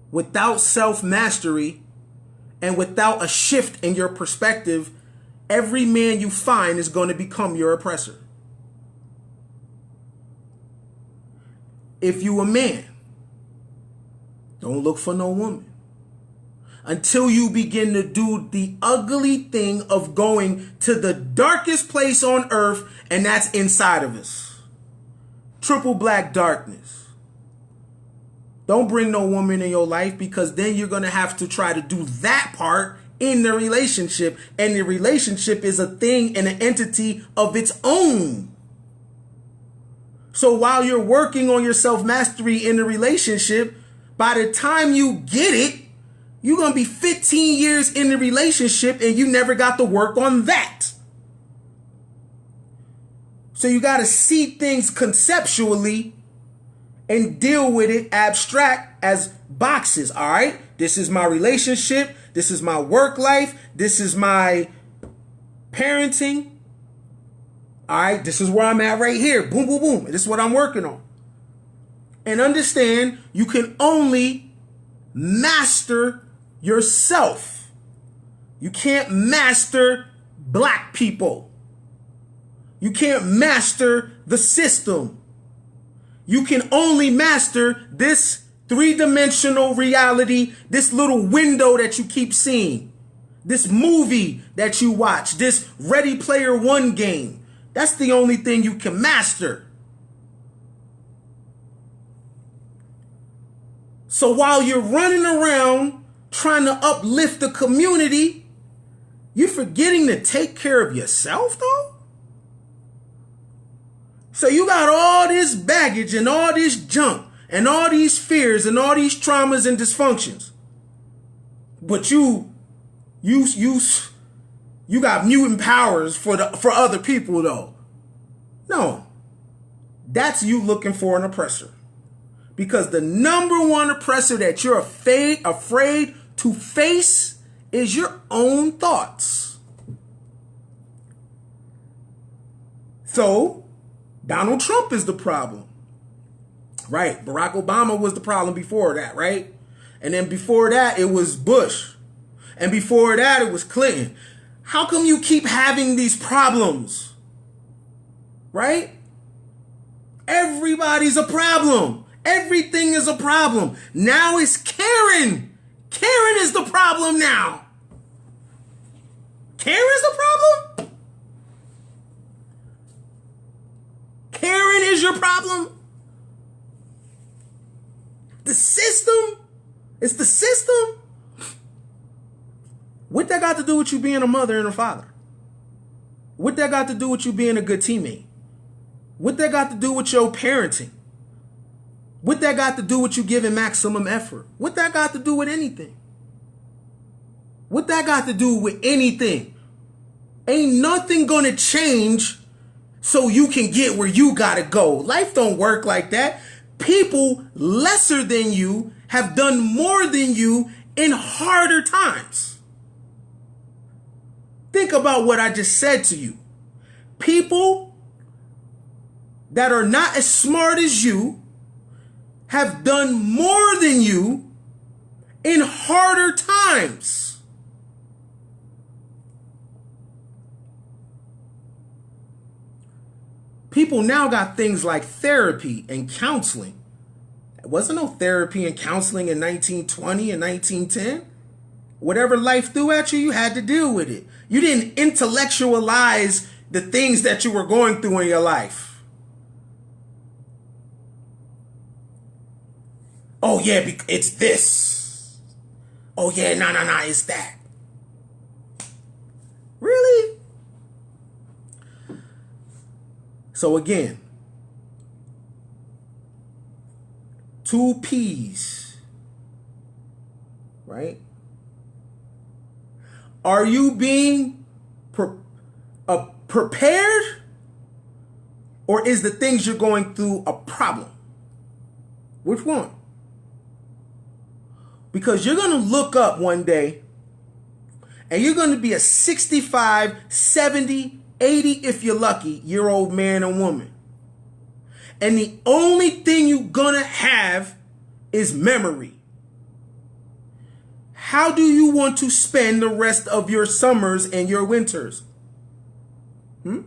Speaker 1: without self-mastery and without a shift in your perspective, every man you find is going to become your oppressor. If you a man, don't look for no woman until you begin to do the ugly thing of going to the darkest place on earth, and that's inside of us. Triple black darkness. Don't bring no woman in your life, because then you're going to have to try to do that part in the relationship. And the relationship is a thing and an entity of its own. So while you're working on your self-mastery in the relationship, by the time you get it, you're going to be 15 years in the relationship and you never got to work on that. So you got to see things conceptually and deal with it abstract as boxes, all right? This is my relationship. This is my work life. This is my parenting. All right, this is where I'm at right here. Boom, boom, boom. This is what I'm working on. And understand, you can only master yourself. You can't master black people. You can't master the system. You can only master this three-dimensional reality, this little window that you keep seeing, this movie that you watch, this Ready Player One game. That's the only thing you can master. So while you're running around trying to uplift the community, You're forgetting to take care of yourself, though? So you got all this baggage and all this junk and all these fears and all these traumas and dysfunctions. But you got mutant powers for other people, though. No. That's you looking for an oppressor. Because the number one oppressor that you're afraid to face is your own thoughts. So, Donald Trump is the problem. Right? Barack Obama was the problem before that, right? And then before that, it was Bush. And before that, it was Clinton. How come you keep having these problems? Right? Everybody's a problem. Everything is a problem. Now it's Karen. Karen is the problem now. Karen's the problem? Karen is your problem? The system? It's the system? What that got to do with you being a mother and a father? What that got to do with you being a good teammate? What that got to do with your parenting? What that got to do with you giving maximum effort? What that got to do with anything? What that got to do with anything? Ain't nothing gonna change so you can get where you gotta go. Life don't work like that. People lesser than you have done more than you in harder times. Think about what I just said to you. People that are not as smart as you have done more than you in harder times. People now got things like therapy and counseling. There wasn't no therapy and counseling in 1920 and 1910. Whatever life threw at you, you had to deal with it. You didn't intellectualize the things that you were going through in your life. Oh yeah, it's this. Oh yeah, no, it's that. Really? So again, 2 P's, right? Are you being prepared, or is the things you're going through a problem? Which one? Because you're going to look up one day and you're going to be a 65, 70, 80, if you're lucky, year-old man or woman. And the only thing you're going to have is memory. How do you want to spend the rest of your summers and your winters? Do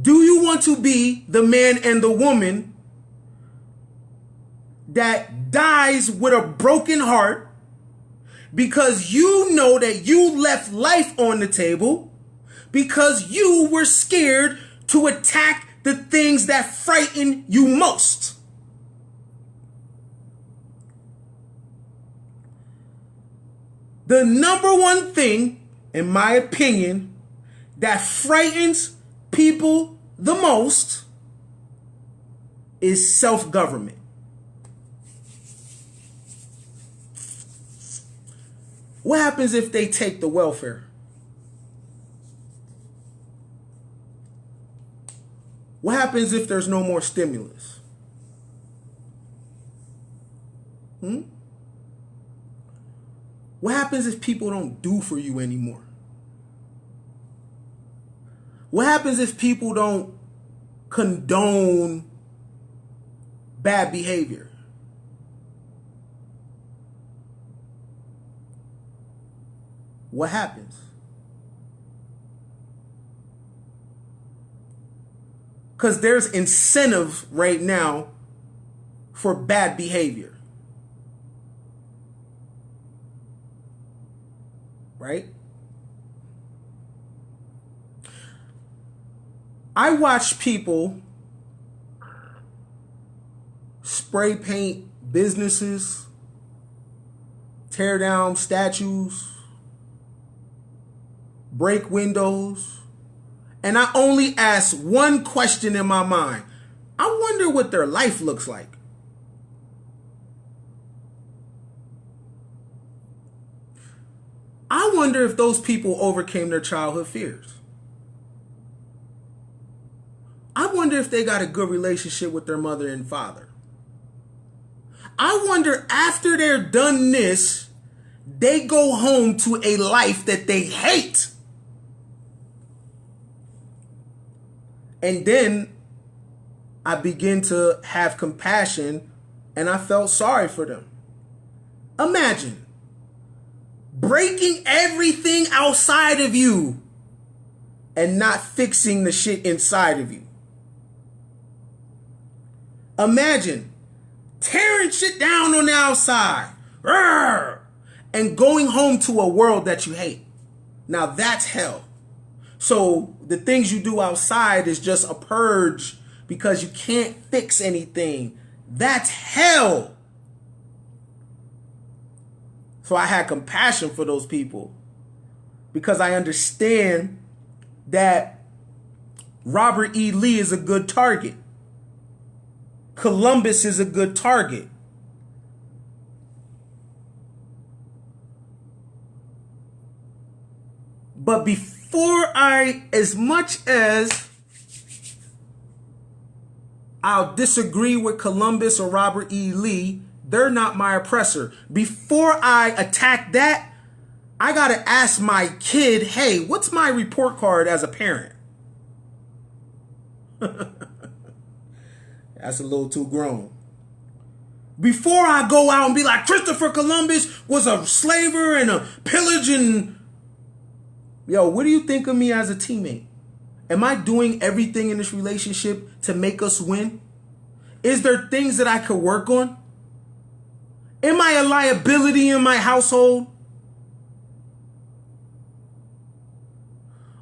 Speaker 1: you want to be the man and the woman that dies with a broken heart because you know that you left life on the table because you were scared to attack the things that frighten you most? The number one thing, in my opinion, that frightens people the most is self-government. What happens if they take the welfare? What happens if there's no more stimulus? What happens if people don't do for you anymore? What happens if people don't condone bad behavior? What happens? Because there's incentive right now for bad behavior. Right? I watch people spray paint businesses, tear down statues, break windows, and I only ask one question in my mind. I wonder what their life looks like. I wonder if those people overcame their childhood fears. I wonder if they got a good relationship with their mother and father. I wonder after they're done this, they go home to a life that they hate. And then I begin to have compassion, and I felt sorry for them. Imagine breaking everything outside of you and not fixing the shit inside of you. Imagine tearing shit down on the outside and going home to a world that you hate. Now that's hell. So the things you do outside is just a purge because you can't fix anything. That's hell. So I had compassion for those people because I understand that Robert E. Lee is a good target. Columbus is a good target. But as much as I'll disagree with Columbus or Robert E. Lee, they're not my oppressor. Before I attack that, I got to ask my kid, hey, what's my report card as a parent? That's a little too grown. Before I go out and be like, Christopher Columbus was a slaver and a pillaging. Yo, what do you think of me as a teammate? Am I doing everything in this relationship to make us win? Is there things that I could work on? Am I a liability in my household?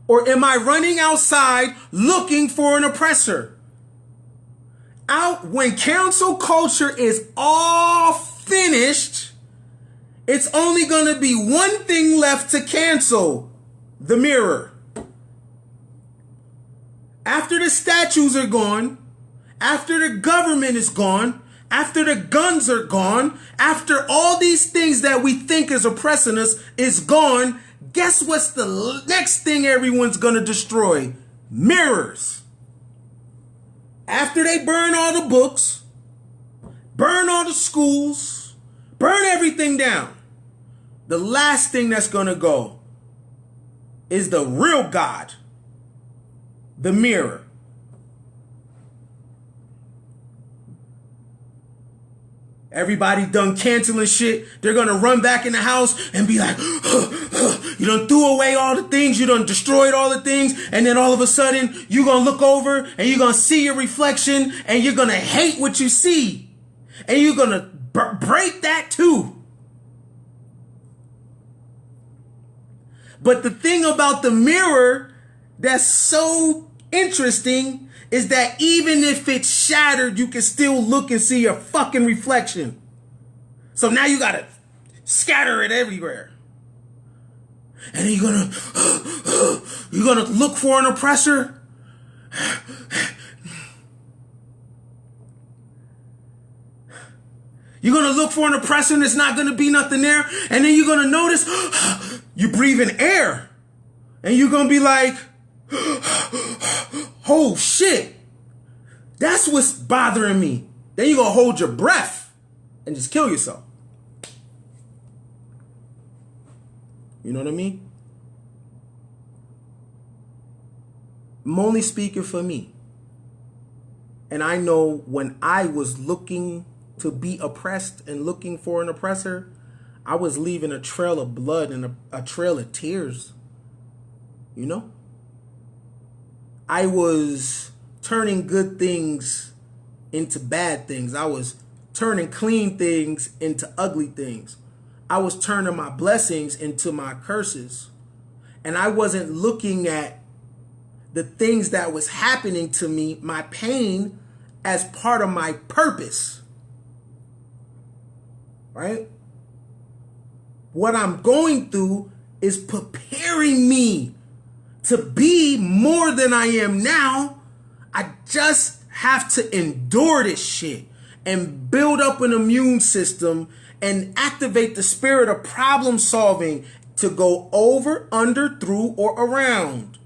Speaker 1: Or am I running outside looking for an oppressor? Out when cancel culture is all finished, it's only going to be one thing left to cancel: the mirror. After the statues are gone, after the government is gone, after the guns are gone, after all these things that we think is oppressing us is gone, guess what's the next thing everyone's going to destroy? Mirrors. After they burn all the books, burn all the schools, burn everything down, the last thing that's going to go is the real God, the mirror. Everybody done canceling shit. They're going to run back in the house and be like, you done threw away all the things. You done destroyed all the things. And then all of a sudden, you're going to look over and you're going to see your reflection and you're going to hate what you see. And you're going to break that too. But the thing about the mirror that's so interesting is that even if it's shattered, you can still look and see your fucking reflection. So now you gotta scatter it everywhere. And then you're gonna look for an oppressor. You're gonna look for an oppressor and there's not gonna be nothing there. And then you're gonna notice you're breathing air. And you're gonna be like, oh shit, that's what's bothering me. Then you're going to hold your breath and just kill yourself. You know what I mean? I'm only speaking for me. And I know when I was looking to be oppressed and looking for an oppressor, I was leaving a trail of blood and a trail of tears. You know? I was turning good things into bad things. I was turning clean things into ugly things. I was turning my blessings into my curses. And I wasn't looking at the things that was happening to me, my pain, as part of my purpose. Right? What I'm going through is preparing me to be more than I am now, I just have to endure this shit and build up an immune system and activate the spirit of problem solving to go over, under, through, or around.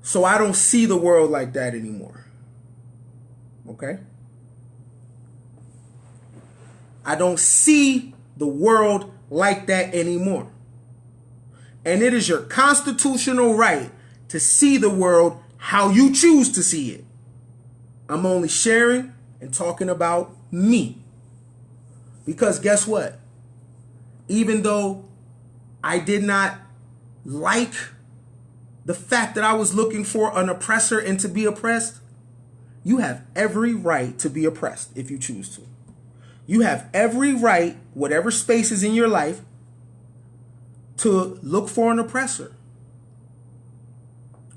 Speaker 1: So I don't see the world like that anymore. Okay? I don't see the world like that anymore. And it is your constitutional right to see the world how you choose to see it. I'm only sharing and talking about me. Because guess what? Even though I did not like the fact that I was looking for an oppressor and to be oppressed, you have every right to be oppressed if you choose to. You have every right, whatever space is in your life, to look for an oppressor.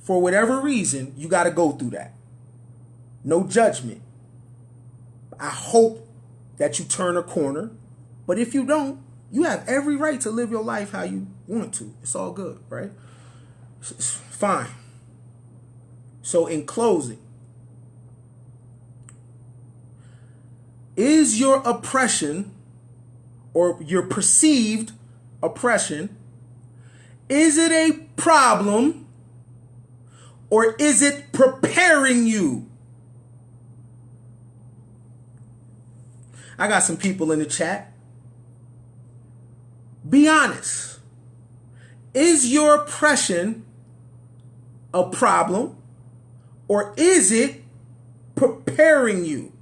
Speaker 1: For whatever reason, you got to go through that. No judgment. I hope that you turn a corner. But if you don't, you have every right to live your life how you want to. It's all good, right? It's fine. So in closing, is your oppression or your perceived oppression, is it a problem or is it preparing you? I got some people in the chat. Be honest. Is your oppression a problem or is it preparing you?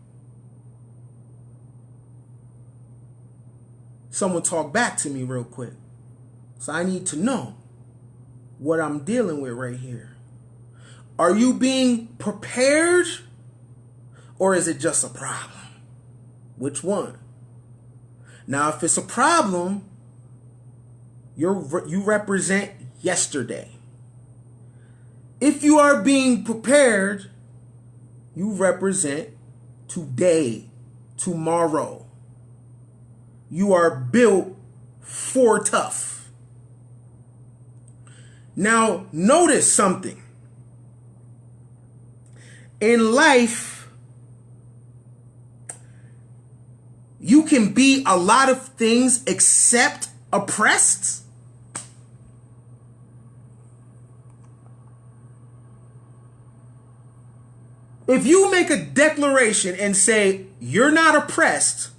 Speaker 1: Someone talk back to me real quick. So I need to know what I'm dealing with right here. Are you being prepared or is it just a problem? Which one? Now, if it's a problem, you represent yesterday. If you are being prepared, you represent today, tomorrow. You are built for tough. Now, notice something. In life, you can be a lot of things except oppressed. If you make a declaration and say you're not oppressed,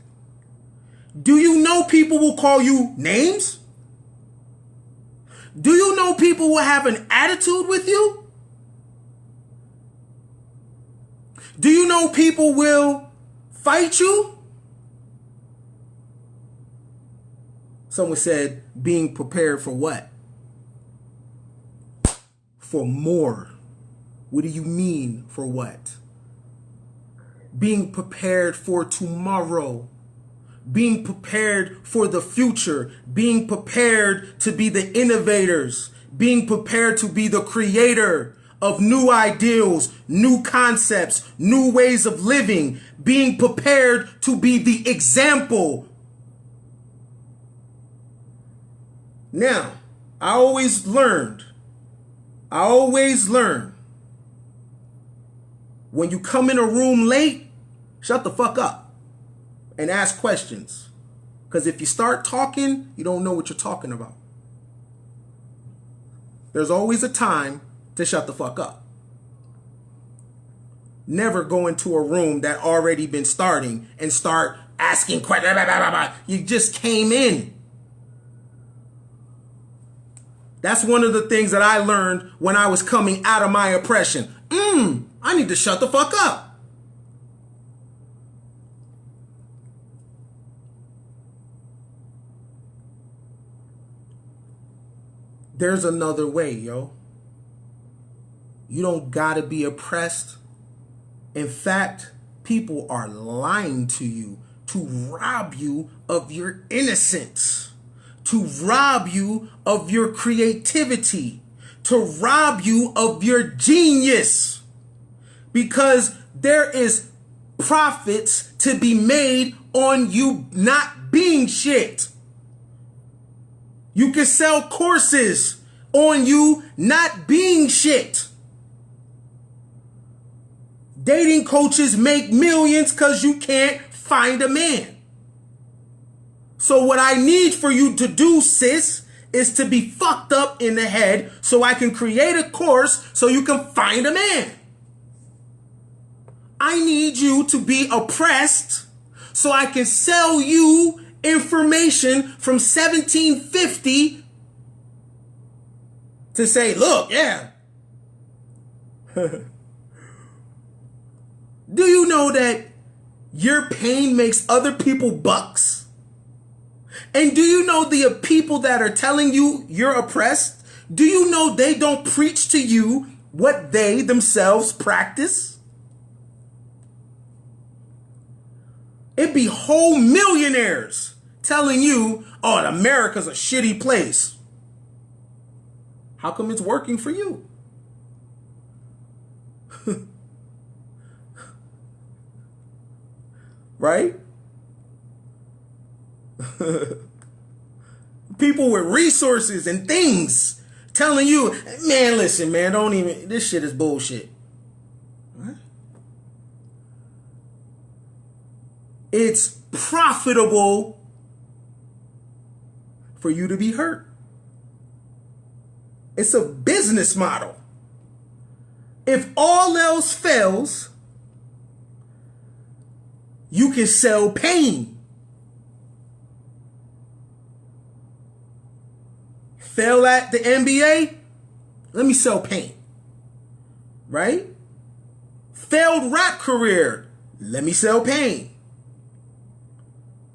Speaker 1: do you know people will call you names? Do you know people will have an attitude with you? Do you know people will fight you? Someone said, being prepared for what? For more. What do you mean for what? Being prepared for tomorrow. Being prepared for the future. Being prepared to be the innovators. Being prepared to be the creator of new ideals, new concepts, new ways of living. Being prepared to be the example. Now, I always learned, when you come in a room late, shut the fuck up and ask questions. Because if you start talking, you don't know what you're talking about. There's always a time to shut the fuck up. Never go into a room that already been starting and start asking questions. You just came in. That's one of the things that I learned when I was coming out of my oppression. I need to shut the fuck up. There's another way, yo. You don't gotta be oppressed. In fact, people are lying to you to rob you of your innocence. To rob you of your creativity, to rob you of your genius, because there is profits to be made on you not being shit. You can sell courses on you not being shit. Dating coaches make millions because you can't find a man. So what I need for you to do, sis, is to be fucked up in the head so I can create a course so you can find a man. I need you to be oppressed so I can sell you information from 1750 to say, look, yeah. Do you know that your pain makes other people bucks? And do you know the people that are telling you you're oppressed? Do you know they don't preach to you what they themselves practice? It'd be whole millionaires telling you, oh, America's a shitty place. How come it's working for you? Right? People with resources and things telling you, man, listen, man, don't even, this shit is bullshit. Right? It's profitable for you to be hurt. It's a business model. If all else fails, you can sell pain. Fail at the NBA? Let me sell pain. Right? Failed rap career? Let me sell pain.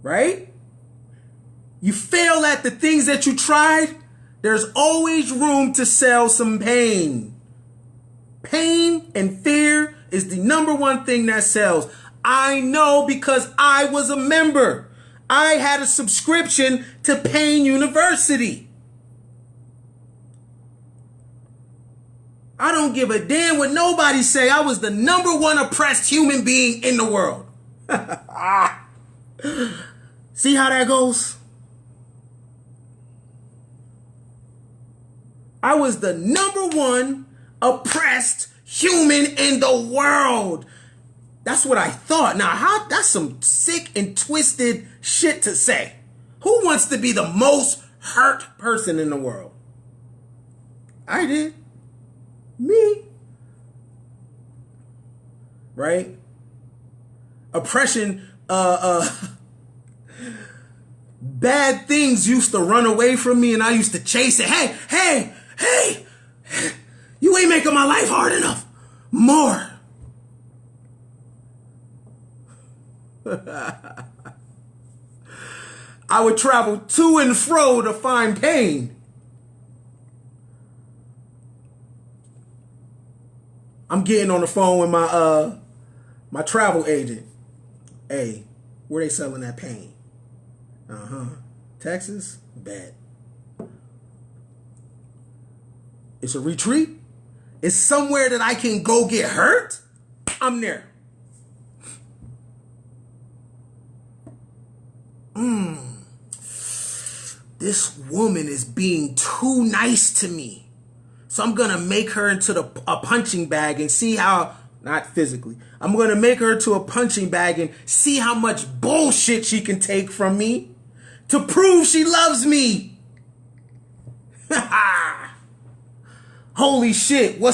Speaker 1: Right? You fail at the things that you tried? There's always room to sell some pain. Pain and fear is the number one thing that sells. I know because I was a member. I had a subscription to Pain University. I don't give a damn what nobody say. I was the number one oppressed human being in the world. See how that goes? I was the number one oppressed human in the world. That's what I thought. Now, that's some sick and twisted shit to say. Who wants to be the most hurt person in the world? I did. Me. Right? Oppression, bad things used to run away from me and I used to chase it. Hey, you ain't making my life hard enough. More. I would travel to and fro to find pain. I'm getting on the phone with my travel agent. Hey, where they selling that pain? Texas? Bad. It's a retreat? It's somewhere that I can go get hurt? I'm there. This woman is being too nice to me. So I'm going to make her into a punching bag and see how, not physically, I'm going to make her into a punching bag and see how much bullshit she can take from me to prove she loves me. Holy shit. One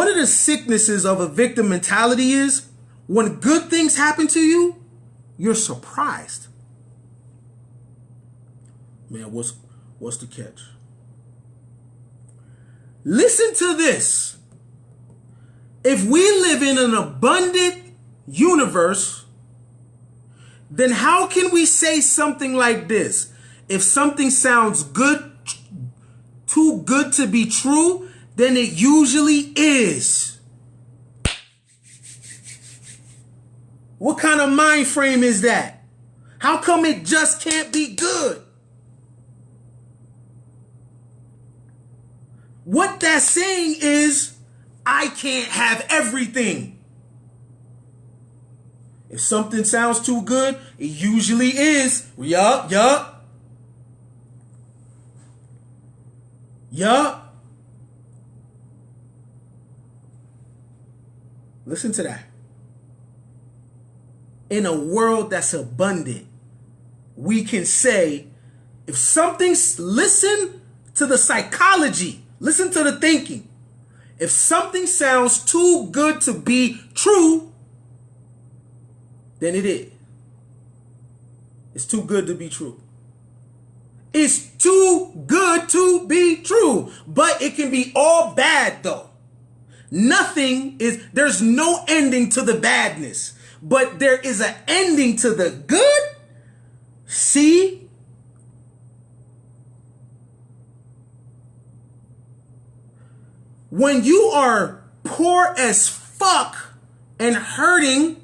Speaker 1: of the sicknesses of a victim mentality is when good things happen to you, you're surprised. Man, what's the catch? Listen to this. If we live in an abundant universe, then how can we say something like this? If something sounds good, too good to be true, then it usually is. What kind of mind frame is that? How come it just can't be good? What that's saying is, I can't have everything. If something sounds too good, it usually is. Yup. Yup. Listen to that. In a world that's abundant, we can say, if something's, listen to the psychology, listen to the thinking. If something sounds too good to be true, then it is. It's too good to be true. It's too good to be true. But it can be all bad though. There's no ending to the badness. But there is an ending to the good. See? When you are poor as fuck and hurting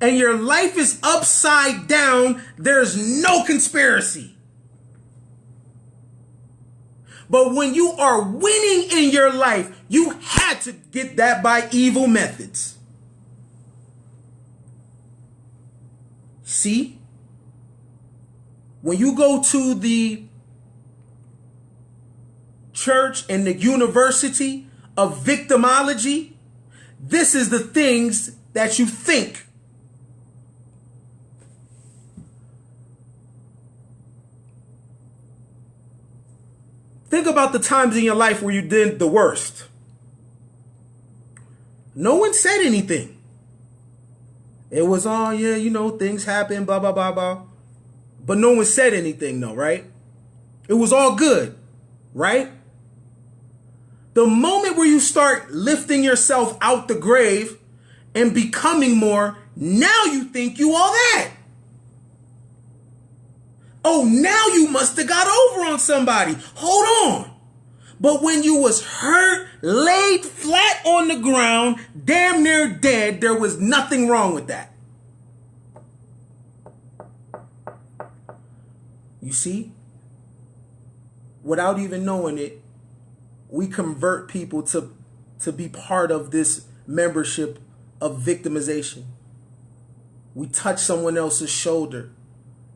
Speaker 1: and your life is upside down, there's no conspiracy. But when you are winning in your life, you had to get that by evil methods. See? When you go to the church and the university of victimology, this is the things that you think. Think about the times in your life where you did the worst. No one said anything. It was, oh yeah, you know, things happen, blah, blah, blah, blah. But no one said anything though, right? It was all good, right? The moment where you start lifting yourself out the grave and becoming more, now you think you all that. Oh, now you must have got over on somebody. Hold on. But when you was hurt, laid flat on the ground, damn near dead, there was nothing wrong with that. You see? Without even knowing it, we convert people to be part of this membership of victimization. We touch someone else's shoulder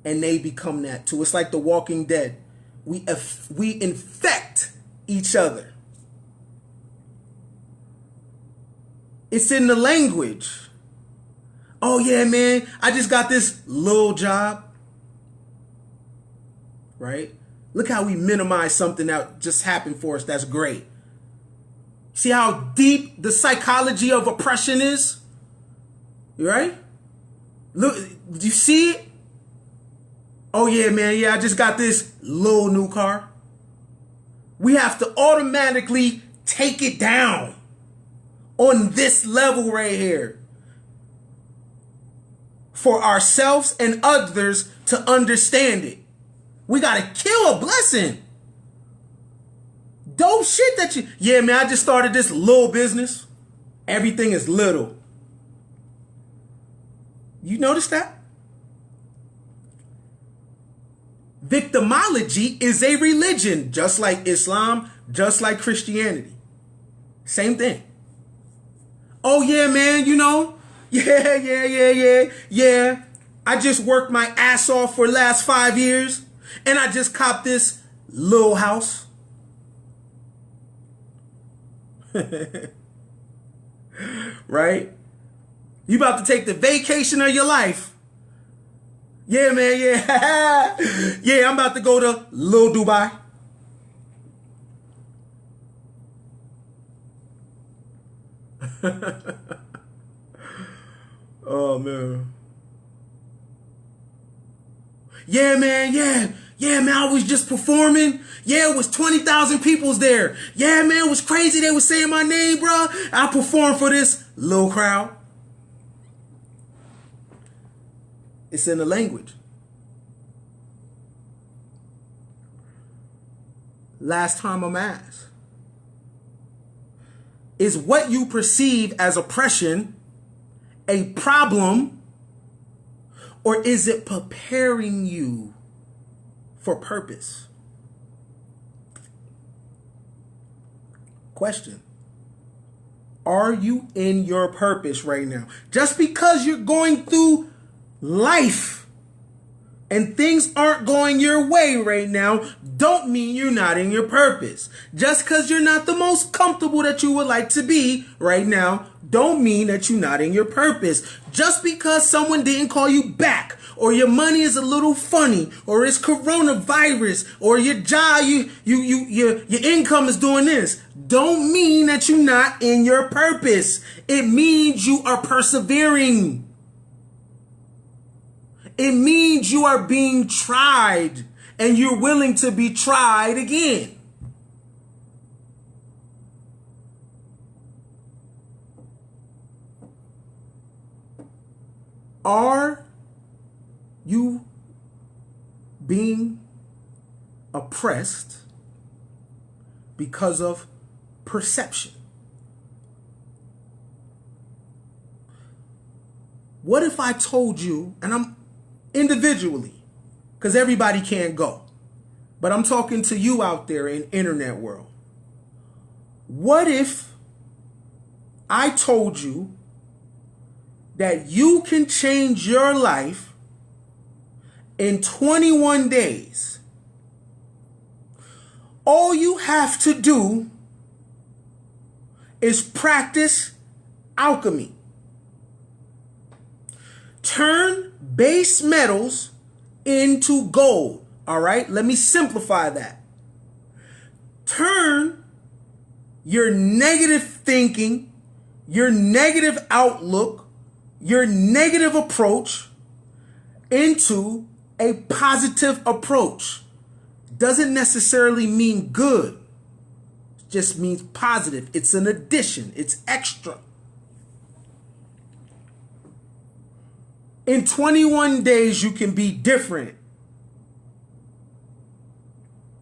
Speaker 1: and they become that too. It's like The Walking Dead. We infect each other. It's in the language. Oh yeah, man, I just got this little job. Right? Look how we minimize something that just happened for us. That's great. See how deep the psychology of oppression is? Right? Look, do you see it? Oh yeah, man, yeah, I just got this little new car. We have to automatically take it down on this level right here for ourselves and others to understand it. We got to kill a blessing. Dope shit yeah, man, I just started this little business. Everything is little. You notice that? Victimology is a religion, just like Islam, just like Christianity. Same thing. Oh yeah, man, you know, yeah. I just worked my ass off for the last 5 years, and I just copped this little house. Right? You about to take the vacation of your life. Yeah, man, yeah. Yeah, I'm about to go to Lil Dubai. Oh, man. Yeah, man, yeah. Yeah, man, I was just performing. Yeah, it was 20,000 people's there. Yeah, man, it was crazy. They were saying my name, bro. I performed for this little crowd. It's in the language. Last time I'm asked, is what you perceive as oppression a problem, or is it preparing you for purpose? Question. Are you in your purpose right now? Just because you're going through life and things aren't going your way right now, don't mean you're not in your purpose. Just because you're not the most comfortable that you would like to be right now, don't mean that you're not in your purpose. Just because someone didn't call you back, or your money is a little funny, or it's coronavirus, or your job, your income is doing this, don't mean that you're not in your purpose. It means you are persevering. It means you are being tried and you're willing to be tried again. Are you being oppressed because of perception? What if I told you, and I'm individually, because everybody can't go, but I'm talking to you out there in internet world. What if I told you that you can change your life in 21 days? All you have to do is practice alchemy. Turn base metals into gold. All right, let me simplify that. Turn your negative thinking, your negative outlook, your negative approach into a positive approach. Doesn't necessarily mean good. It just means positive. It's an addition. It's extra. In 21 days, you can be different.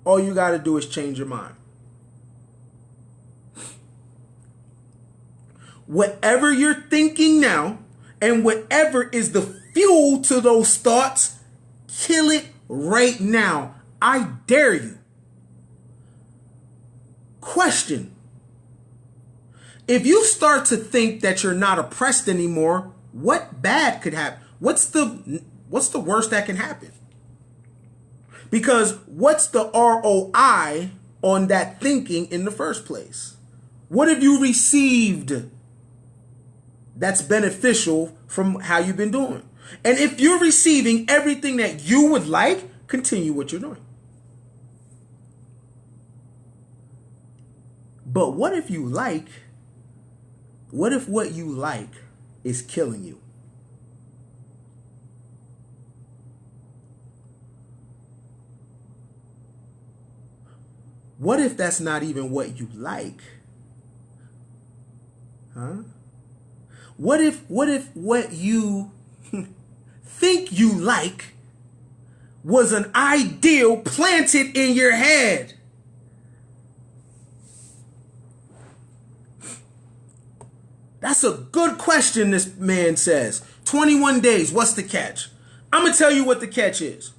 Speaker 1: All you got to do is change your mind. Whatever you're thinking now, and whatever is the fuel to those thoughts, kill it right now. I dare you. Question. If you start to think that you're not oppressed anymore, what bad could happen? What's the worst that can happen? Because what's the ROI on that thinking in the first place? What have you received that's beneficial from how you've been doing? And if you're receiving everything that you would like, continue what you're doing. But what if what you like is killing you? What if that's not even what you like? Huh? What if what you think you like was an ideal planted in your head? That's a good question, this man says. 21 days, what's the catch? I'm going to tell you what the catch is.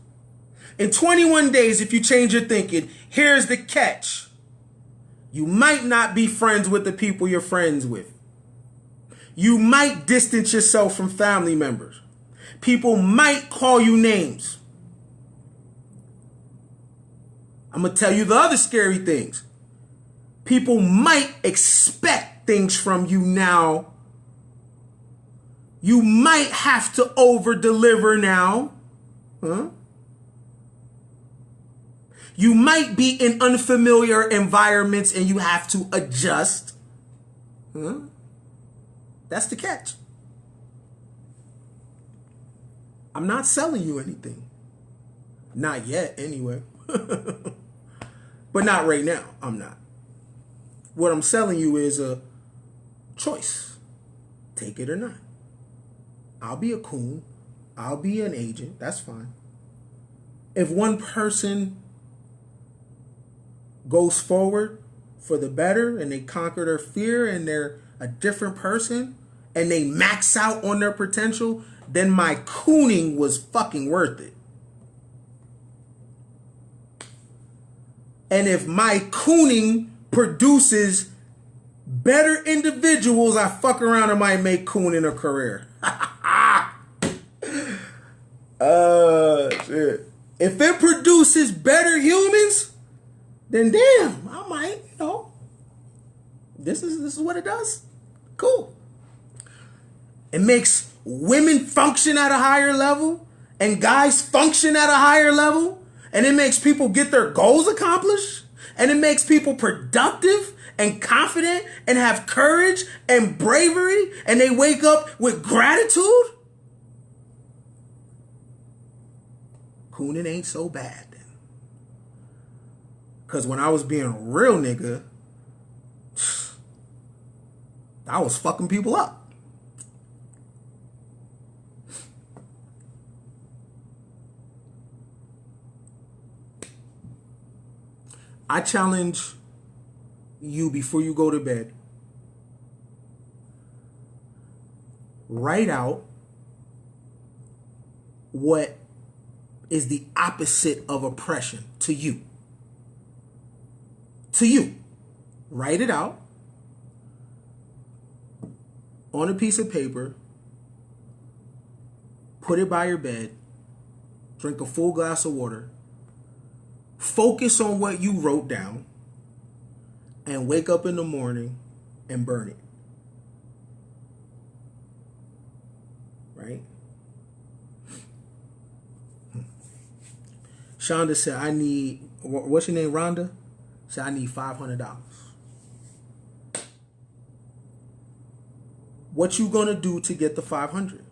Speaker 1: In 21 days, if you change your thinking, here's the catch. You might not be friends with the people you're friends with. You might distance yourself from family members. People might call you names. I'm going to tell you the other scary things. People might expect things from you now. You might have to over-deliver now. Huh? You might be in unfamiliar environments and you have to adjust. Huh? That's the catch. I'm not selling you anything. Not yet, anyway. But not right now. I'm not. What I'm selling you is a choice. Take it or not. I'll be a coon. I'll be an agent. That's fine. If one person goes forward for the better and they conquer their fear and they're a different person and they max out on their potential, then my cooning was fucking worth it. And if my cooning produces better individuals, I fuck around and might make cooning a career. Shit. If it produces better humans, then damn, I might, this is what it does. Cool. It makes women function at a higher level and guys function at a higher level, and it makes people get their goals accomplished, and it makes people productive and confident and have courage and bravery, and they wake up with gratitude. Cooning ain't so bad then. Because when I was being real nigga, I was fucking people up. I challenge you before you go to bed, write out what is the opposite of oppression to you. To you. Write it out on a piece of paper, put it by your bed, drink a full glass of water, focus on what you wrote down, and wake up in the morning and burn it. Right? Shonda said, I need, what's your name, Rhonda? Said, I need $500. What you gonna do to get the 500?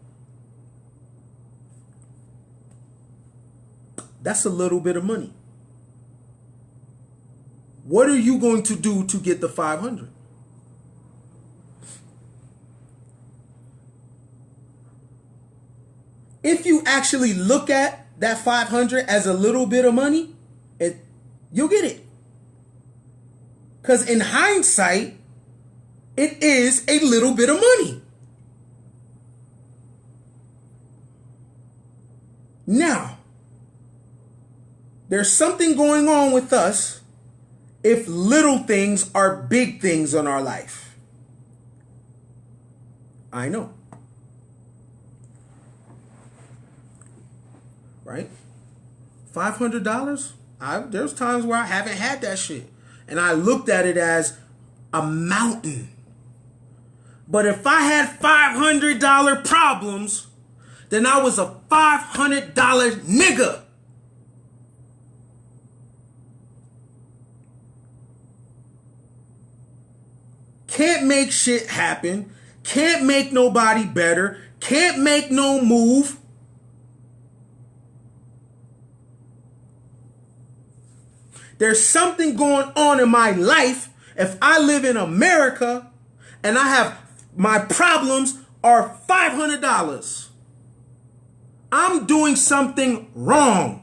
Speaker 1: That's a little bit of money. What are you going to do to get the 500? If you actually look at that 500 as a little bit of money, you'll get it. Because in hindsight, it is a little bit of money. Now, there's something going on with us if little things are big things in our life. I know. Right? $500? There's times where I haven't had that shit. And I looked at it as a mountain. But if I had $500 problems, then I was a $500 nigga. Can't make shit happen. Can't make nobody better. Can't make no move. There's something going on in my life if I live in America and I have my problems are $500. I'm doing something wrong.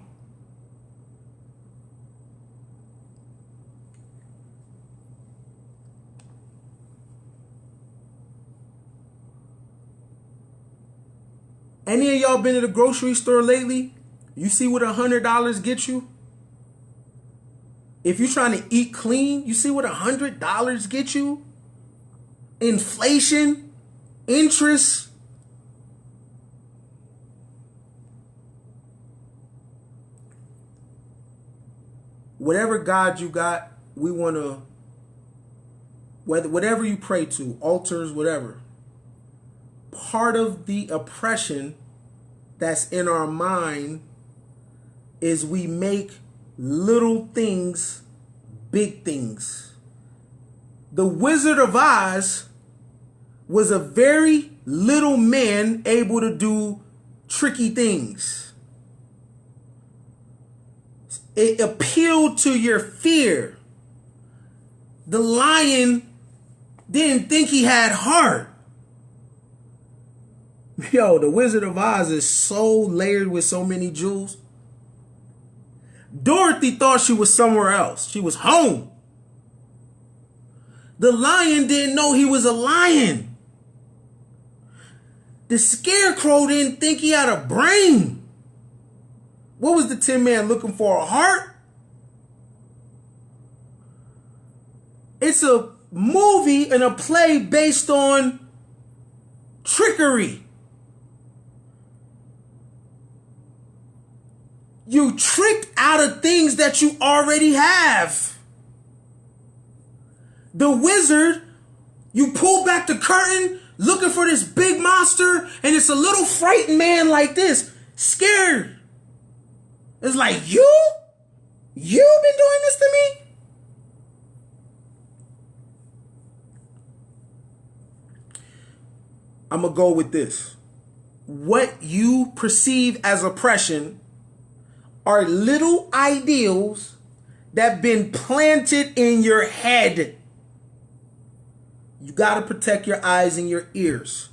Speaker 1: Any of y'all been to the grocery store lately? You see what $100 gets you? If you're trying to eat clean, you see what $100 gets you? Inflation, interest. Whatever God you got, we want to, whatever you pray to, altars, whatever. Part of the oppression that's in our mind is we make little things big things. The Wizard of Oz was a very little man able to do tricky things. It appealed to your fear. The lion didn't think he had heart. Yo, the Wizard of Oz is so layered with so many jewels. Dorothy thought she was somewhere else. She was home. The lion didn't know he was a lion. The scarecrow didn't think he had a brain. What was the Tin Man looking for? A heart? It's a movie and a play based on trickery. You tricked out of things that you already have. The wizard, you pull back the curtain looking for this big monster, and it's a little frightened man like this, scared. It's like, you've been doing this to me? I'm going to go with this. What you perceive as oppression are little ideals that have been planted in your head. You got to protect your eyes and your ears.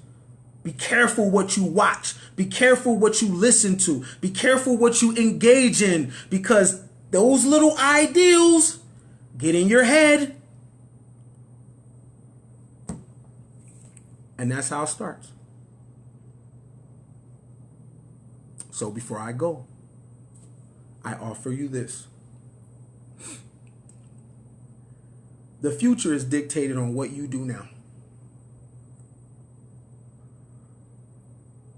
Speaker 1: Be careful what you watch. Be careful what you listen to. Be careful what you engage in, because those little ideals get in your head. And that's how it starts. So before I go, I offer you this. The future is dictated on what you do now.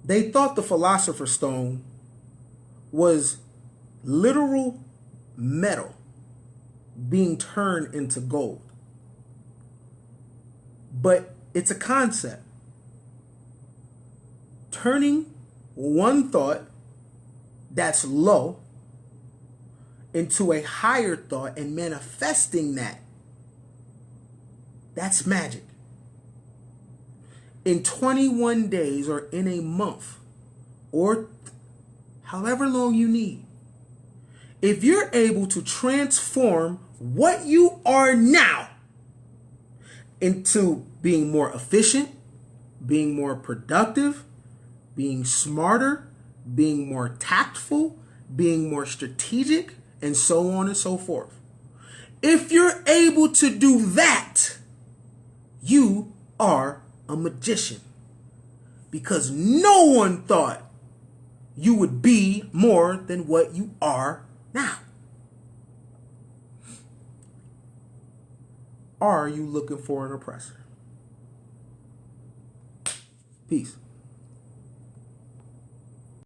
Speaker 1: They thought the Philosopher's Stone was literal metal being turned into gold. But it's a concept. Turning one thought that's low into a higher thought and manifesting that. That's magic. In 21 days or in a month or however long you need, if you're able to transform what you are now into being more efficient, being more productive, being smarter, being more tactful, being more strategic, and so on and so forth. If you're able to do that, you are a magician, because no one thought you would be more than what you are now. Are you looking for an oppressor? Peace.